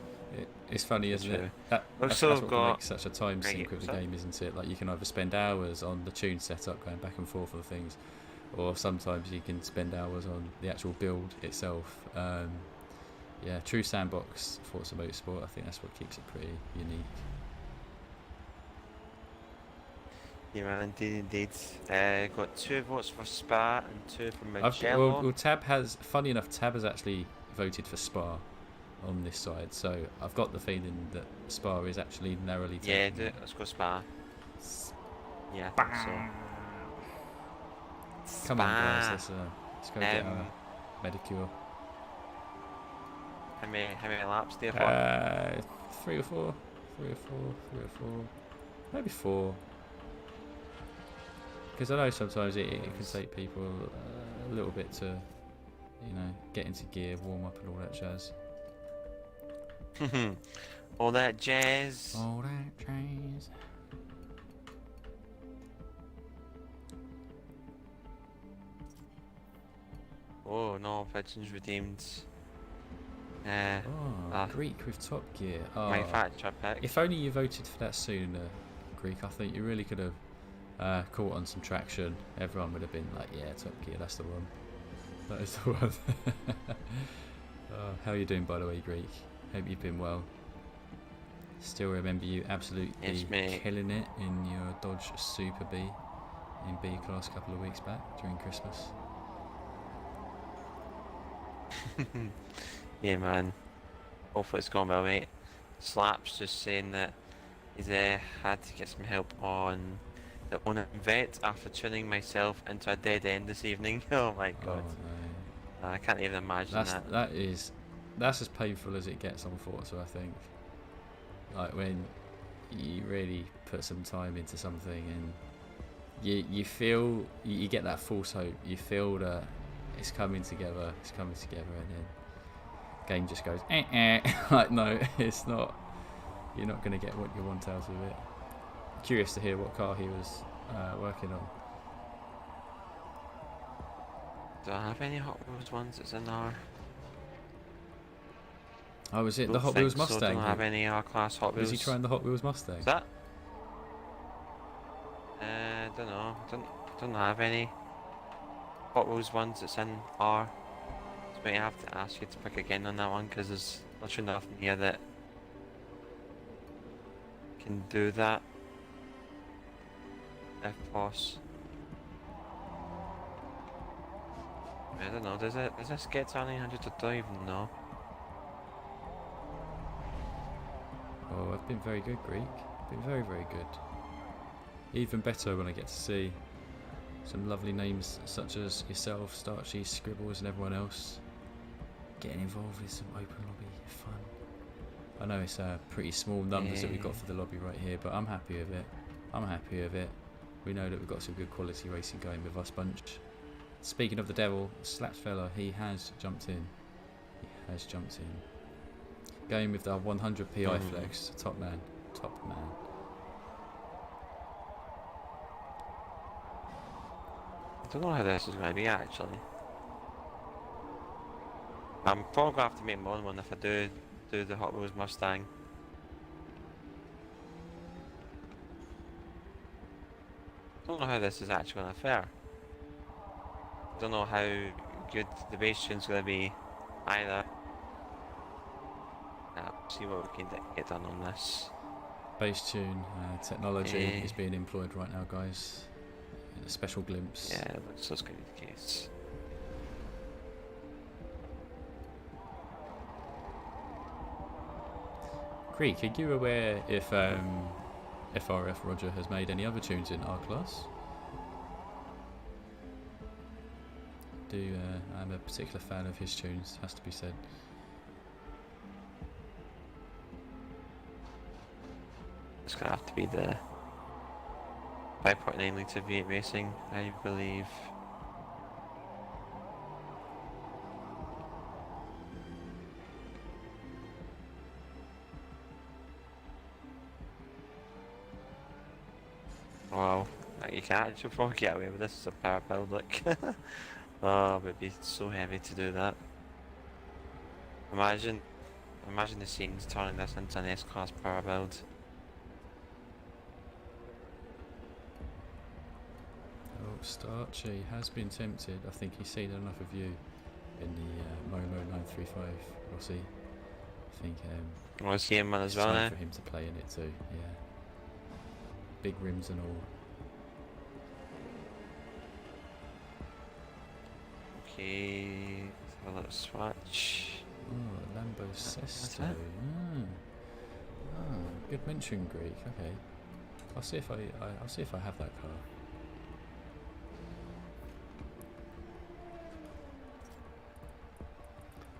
It's funny, isn't it? That's what makes such a time sink with the game, isn't it? Like, you can either spend hours on the tune setup, going back and forth on things, or sometimes you can spend hours on the actual build itself. True sandbox Forza Motorsport. I think that's what keeps it pretty unique. Yeah, man, indeed. Got 2 votes for Spa and 2 for Mugello. Tab has actually voted for Spa on this side, so I've got the feeling that Spa is actually narrowly taken. Yeah, let's go Spa. Yeah, I think so. Come on, guys, let's go get a medicure. How many laps do you have? 3 or 4. Maybe 4. Because I know sometimes it can take people a little bit to, get into gear, warm up and all that jazz. All that jazz. Oh no, pigeons redeemed. Greek with Top Gear. Manufacturer pick. If only you voted for that sooner, Greek. I think you really could have caught on some traction. Everyone would have been like, yeah, Top Gear, that's the one. That is the one. How are you doing, by the way, Greek? Hope you've been well. Still remember you absolutely killing it in your Dodge Super B in B class a couple of weeks back during Christmas. Yeah, man. Hopefully it's going well, mate. Slaps just saying that he's had to get some help on the Onan vet after tuning myself into a dead end this evening. Oh my god. Oh, no. I can't even imagine that. That's as painful as it gets on Forza, I think. Like when you really put some time into something and you feel, you get that false hope, you feel that it's coming together, and then game just goes like, no, it's not. You're not going to get what you want out of it. Curious to hear what car he was working on. Do I have any Hot Wheels ones that's in our... Oh, was it the Hot Wheels Mustang? I don't have any R-Class Hot Wheels. Was he trying the Hot Wheels Mustang? Is that? Don't know. Don't have any Hot Wheels ones that's in R. So maybe I have to ask you to pick again on that one, because there's literally nothing here that can do that. If possible. I don't know, does this get to 900? I don't even know. Oh, I've been very good, Greek. Been very, very good. Even better when I get to see some lovely names such as yourself, Starchy, Scribbles and everyone else getting involved with some open lobby fun. I know it's pretty small numbers that we've got for the lobby right here, but I'm happy with it. I'm happy with it. We know that we've got some good quality racing going with us bunch. Speaking of the devil, Slaps fella, he has jumped in. He has jumped in. Going with the 100 PI flex. Top man. Top man. I don't know how this is going to be actually. I'm probably going to have to make my own one if I do the Hot Wheels Mustang. I don't know how this is actually going to fare. I don't know how good the base tune's going to be either. See what we can get done on this. Base tune technology is being employed right now, guys. In a special glimpse. Yeah, it looks that's going to be the case. Creek, are you aware if FRF Roger has made any other tunes in our class? I'm a particular fan of his tunes, has to be said. It's going to have to be the 5.9 litre V8 Racing, I believe. Wow, you can't actually probably get away with this as a power build, look. Oh, it would be so heavy to do that. Imagine the scenes turning this into an S-Class power build. Oh, Starchy has been tempted. I think he's seen enough of you in the Momo 935, Rossi. I think I want to see him as it's well time now. for him to play in it too, yeah. Big rims and all. Okay, let's have a little swatch. Oh, Lambo Sesto. Good mention, Greek. Okay, I'll see if I have that car.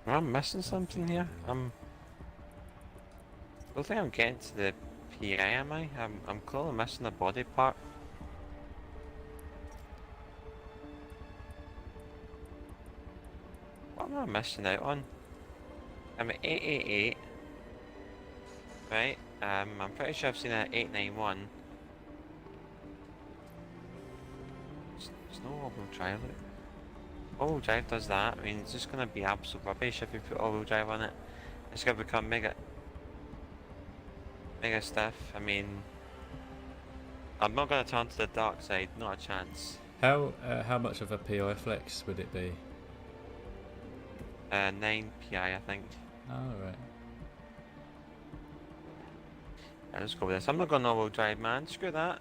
Am I missing something here? I don't think I'm getting to the PI, am I? I'm clearly missing a body part. What am I missing out on? I'm at 888. Right, I'm pretty sure I've seen an 891. There's no all-wheel drive. All-wheel drive does that. I mean, it's just gonna be absolute rubbish if you put all-wheel drive on it. It's gonna become mega stiff. I mean, I'm not gonna turn to the dark side. Not a chance. How much of a PI flex would it be? 9 PI, I think. Oh, right. Yeah, let's go with this. I'm not going all-wheel drive, man. Screw that.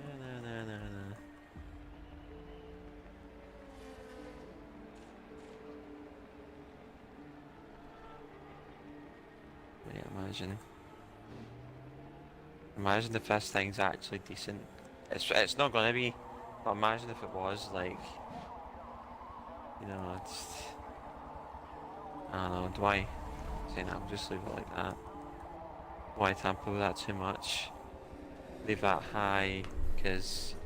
No. Yeah, imagine if this thing's actually decent. It's not gonna be, but imagine if it was, like, you know, it's, I don't know, do I say no, just leave it like that. Why tamper with that too much? Leave that high, because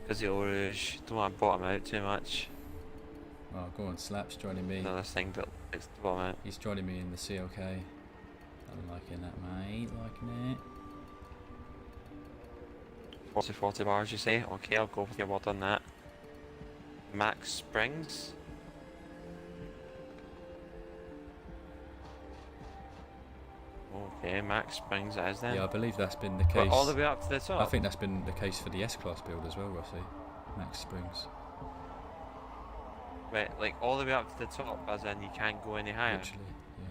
the orange, don't want to bottom out too much. Oh, go on, Slaps joining me. No, this thing, but it's the bottom out. He's joining me in the CLK. I'm liking that, mate. Liking it. 40 bars, you say? Okay, I'll go with your word on that. Max Springs. Okay, Max Springs it is then. Yeah, I believe that's been the case. But all the way up to the top? I think that's been the case for the S-Class build as well, Rossi. Max Springs. Right, like all the way up to the top, as in you can't go any higher? Literally, yeah.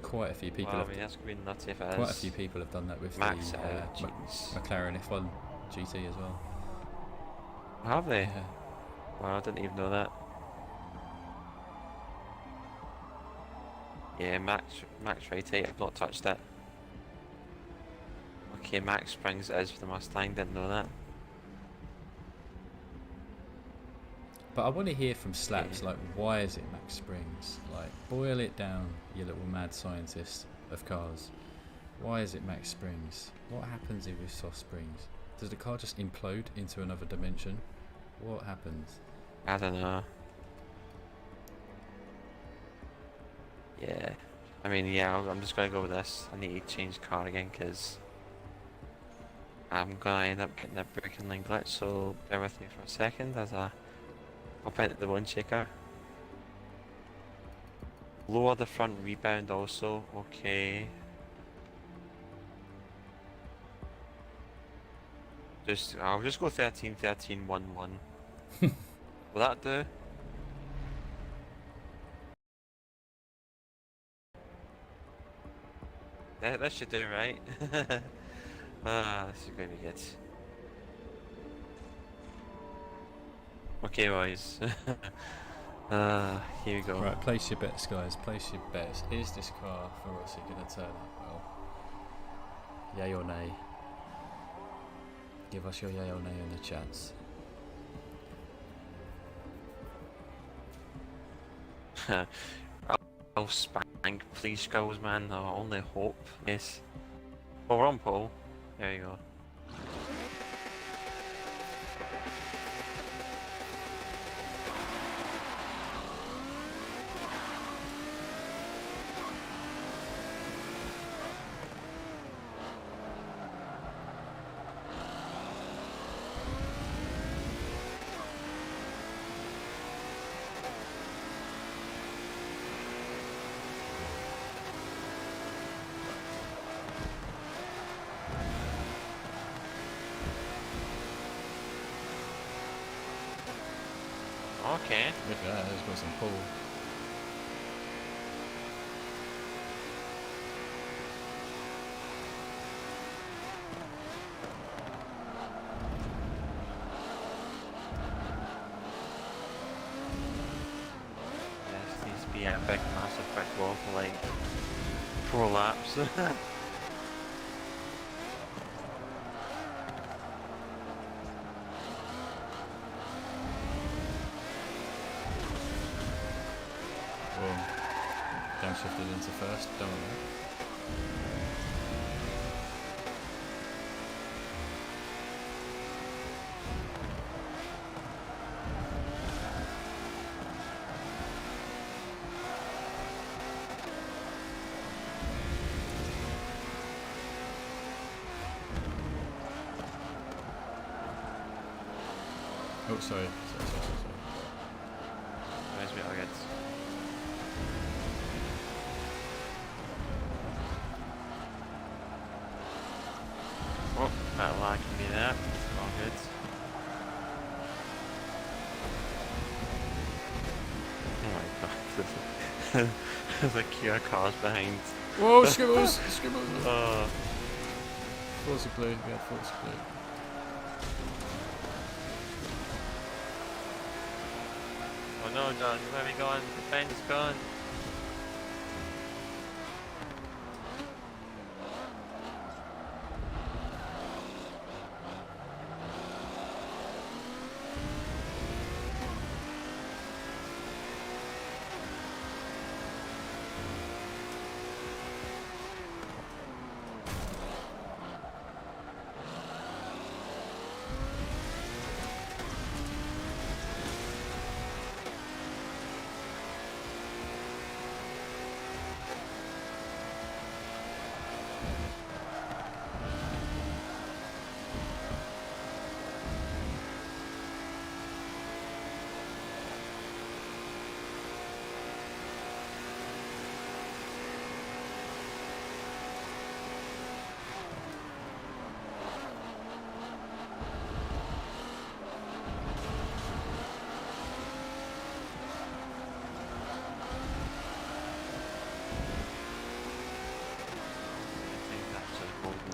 Quite a few people Well, I have mean, that's going to be nutty if it is. quite a few people have done that with Max the McLaren F1 GT as well. Have they? Yeah. Wow, I didn't even know that. Yeah, Max right 8, I've not touched it. Okay, Max Springs it is for the Mustang, didn't know that. But I want to hear from Slaps, like, why is it Max Springs? Like, boil it down, you little mad scientist of cars. Why is it Max Springs? What happens if it's soft springs? Does the car just implode into another dimension? What happens? I don't know. Yeah. I mean, yeah, I'm just gonna go with this. I need to change car again because I'm gonna end up getting that braking line glitch, so bear with me for a second as I hop into the one shaker. Lower the front rebound also, okay. I'll just go 13, 13, 1, 1. Will that do? That should do, right? This is going to be good. Okay, boys. Here we go. Right, place your bets, guys. Place your bets. Is this car for Rossi going to turn up well? Yay or nay? Give us your yay or nay in the chats. I'll spank, please, goals, man. I only hope. Yes. Oh, we're on pole. There you go. Okay. Look at that, there's got some pull. This needs to be a big, massive quick wall for like 4 laps. Downshifted into first, don't worry. Oh, sorry. Where's my targets? Oh, that lag can be there. All good. Oh my god. There's like queue of cars behind. Whoa, scribbles! Scribbles! Oh. Forza blue, we had Forza blue. Oh no, John, where are we going? The fence is gone.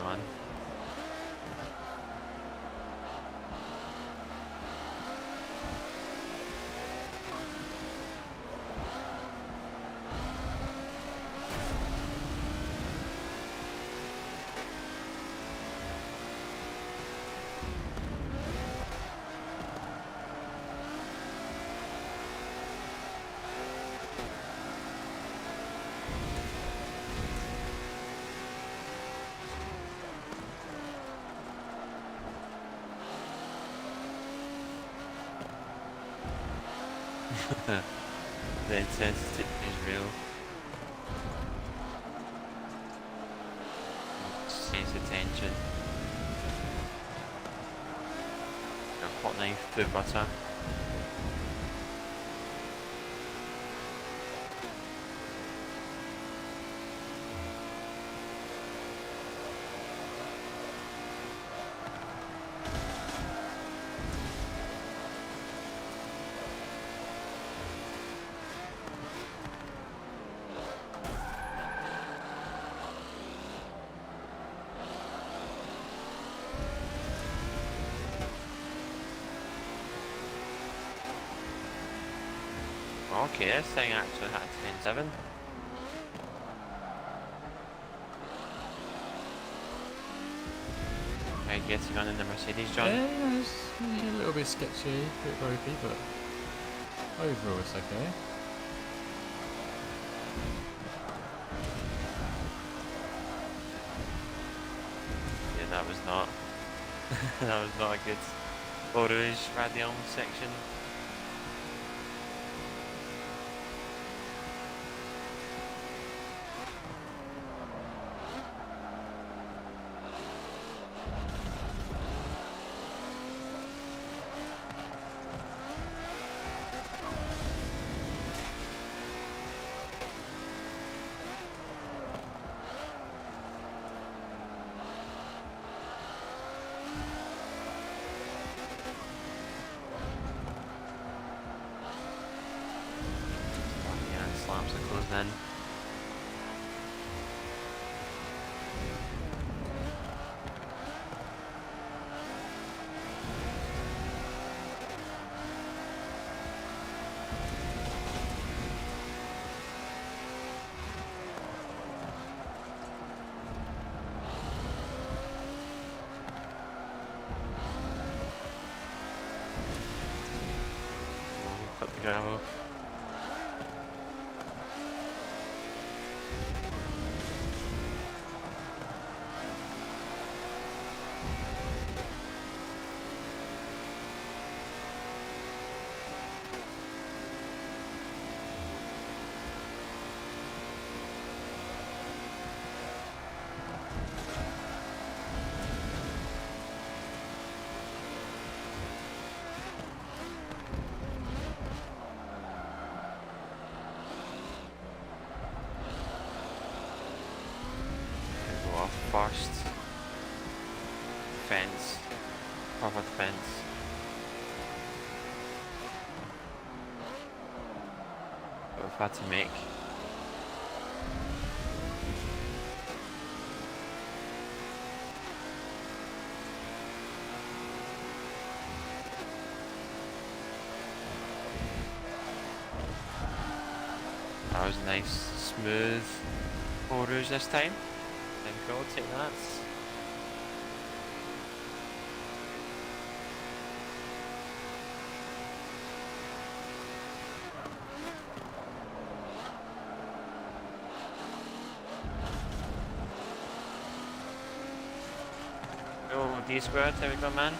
On. The intensity is real. Sense the tension. A hot knife through butter. Okay, this thing actually had 10.7. How you getting on in the Mercedes, John? Yeah, it's a little bit sketchy, a bit ropey, but overall it's okay. Yeah, that was not that was not a good Eau Rouge Radion section. Slams are closing in. Cut the gravel. First fence, covered fence. But we've had to make. That was nice, smooth Eau Rouge this time. Cool, take that. Oh, D squared, there we go, man.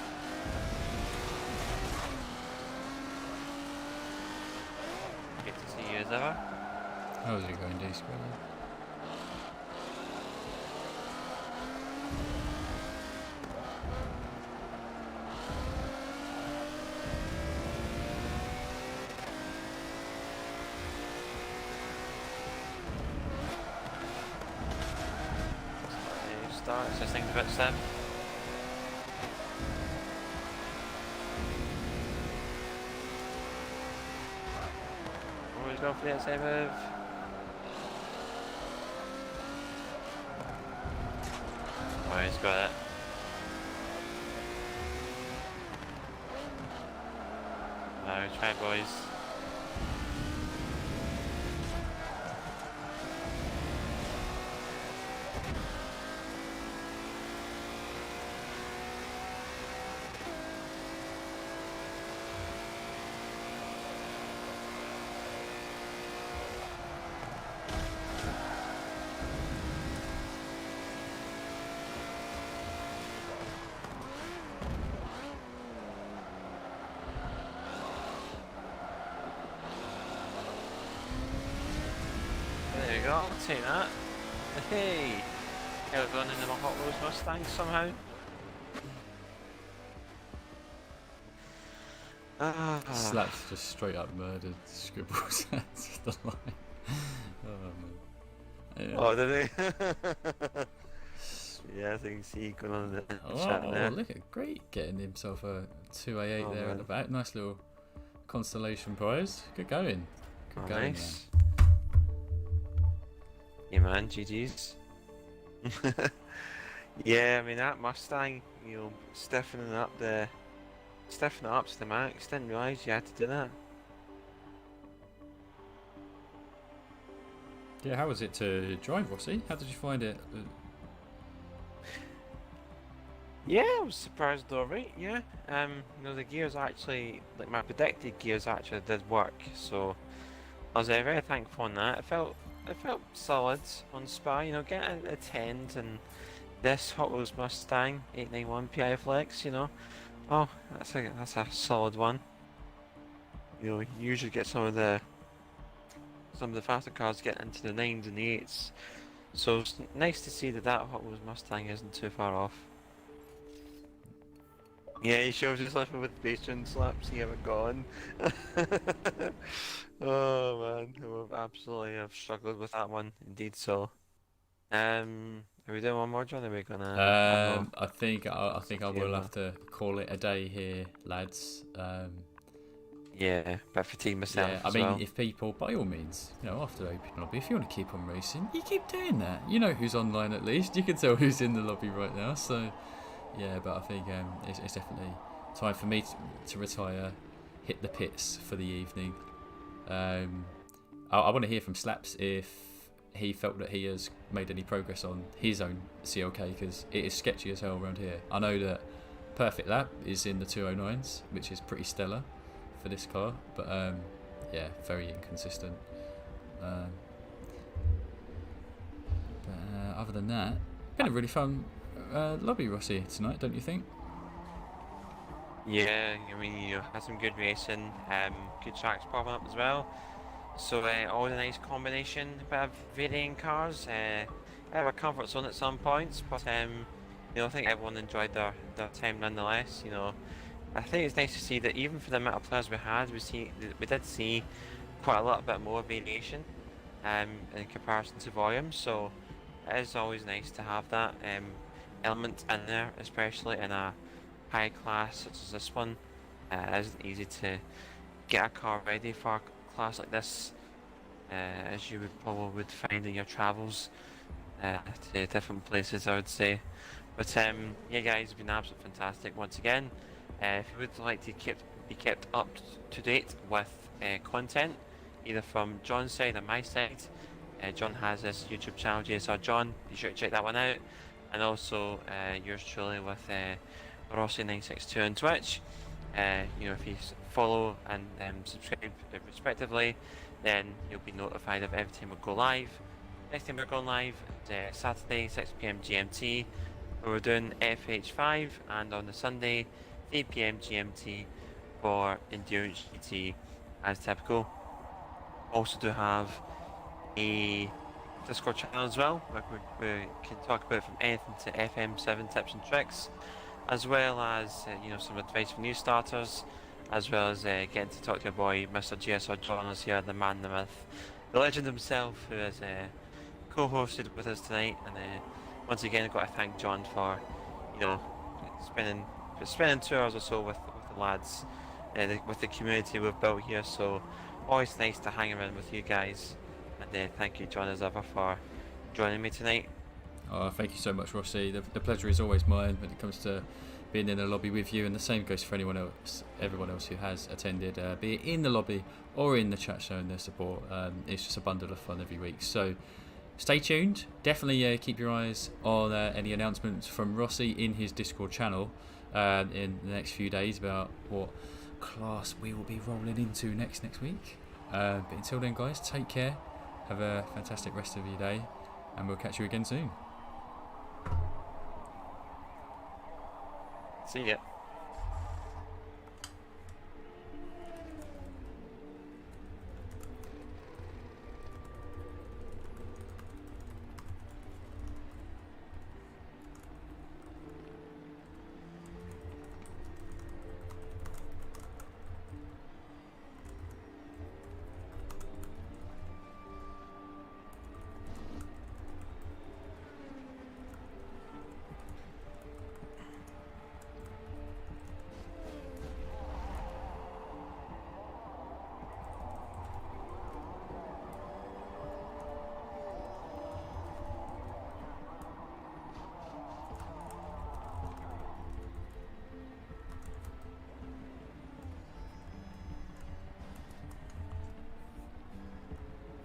Good to see you as ever. How's it going, D squared? It's just things a bit sim. Always going for the outside move. Oh, he's got it. Now try, boys. go, I'll take that. Hey! I was running in my Hot Wheels Mustang somehow. Slaps just straight up murdered Scribbles at the line. Oh man. Yeah. Oh, did they? Yeah, as you can see going on in the chat there. Look at great getting himself a 2A8 there man. at the back. Nice little constellation prize. Good going. Good going, Nice. Yeah, man, GG's. Yeah, I mean that Mustang, stiffening it up to the max. Didn't realise you had to do that. Yeah, how was it to drive, Rossi? How did you find it? Yeah, I was surprised alright, yeah. The gears actually, like my predicted gears actually did work, so I was very thankful on that. It felt solid on Spa, getting a 10 and this Hot Wheels Mustang 891 PI Flex, oh, that's a solid one. You usually get some of the faster cars get into the 9s and the 8s, so it's nice to see that Hot Wheels Mustang isn't too far off. Yeah, he shows just left me with patron slaps. He haven't gone. Oh man, I've struggled with that one indeed. So, are we doing one more, John? Are we gonna? I think I will have to call it a day here, lads. Yeah, but fatigue myself. Yeah, I mean, if people, by all means, after open lobby, if you want to keep on racing, you keep doing that. You know who's online at least. You can tell who's in the lobby right now. So. Yeah, but I think it's definitely time for me to retire, hit the pits for the evening. I want to hear from Slaps if he felt that he has made any progress on his own CLK, because it is sketchy as hell around here. I know that Perfect Lap is in the 209s, which is pretty stellar for this car, but yeah, very inconsistent. But other than that, been a really fun lobby, Rossi, tonight, don't you think? Yeah, I mean, had some good racing, good tracks popping up as well. So all in a nice combination, a bit of varying cars, bit of a comfort zone at some points, but I think everyone enjoyed their time nonetheless. I think it's nice to see that even for the amount of players we had, we did see quite a little bit more variation in comparison to volume. So it is always nice to have that element in there, especially in a high class such as this one. It isn't easy to get a car ready for a class like this, as you would find in your travels to different places, I would say. But yeah, guys, it's been absolutely fantastic once again. If you would like to be kept up to date with content, either from John's side or my side, John has this YouTube channel, JSR John. Be sure to check that one out. And also yours truly with Rossi962 on Twitch. If you follow and subscribe respectively, then you'll be notified of every time we go live. Next time we're going live is Saturday 6 PM GMT, where we're doing FH5, and on the Sunday 3 PM GMT for Endurance GT as typical. Also do have a Discord channel as well, where we can talk about from anything to FM7 tips and tricks, as well as some advice for new starters, as well as getting to talk to your boy Mr. JSR John is here, the man, the myth, the legend himself, who has co-hosted with us tonight. And once again, I've got to thank John for spending 2 hours or so with the lads, with the community we've built here. So always nice to hang around with you guys. And thank you, John, as ever, for joining me tonight. Oh, thank you so much, Rossi. The pleasure is always mine when it comes to being in the lobby with you, and the same goes for everyone else who has attended, be it in the lobby or in the chat showing their support. It's just a bundle of fun every week. So stay tuned. Definitely keep your eyes on any announcements from Rossi in his Discord channel in the next few days about what class we will be rolling into next week. But until then, guys, take care. Have a fantastic rest of your day, and we'll catch you again soon. See ya.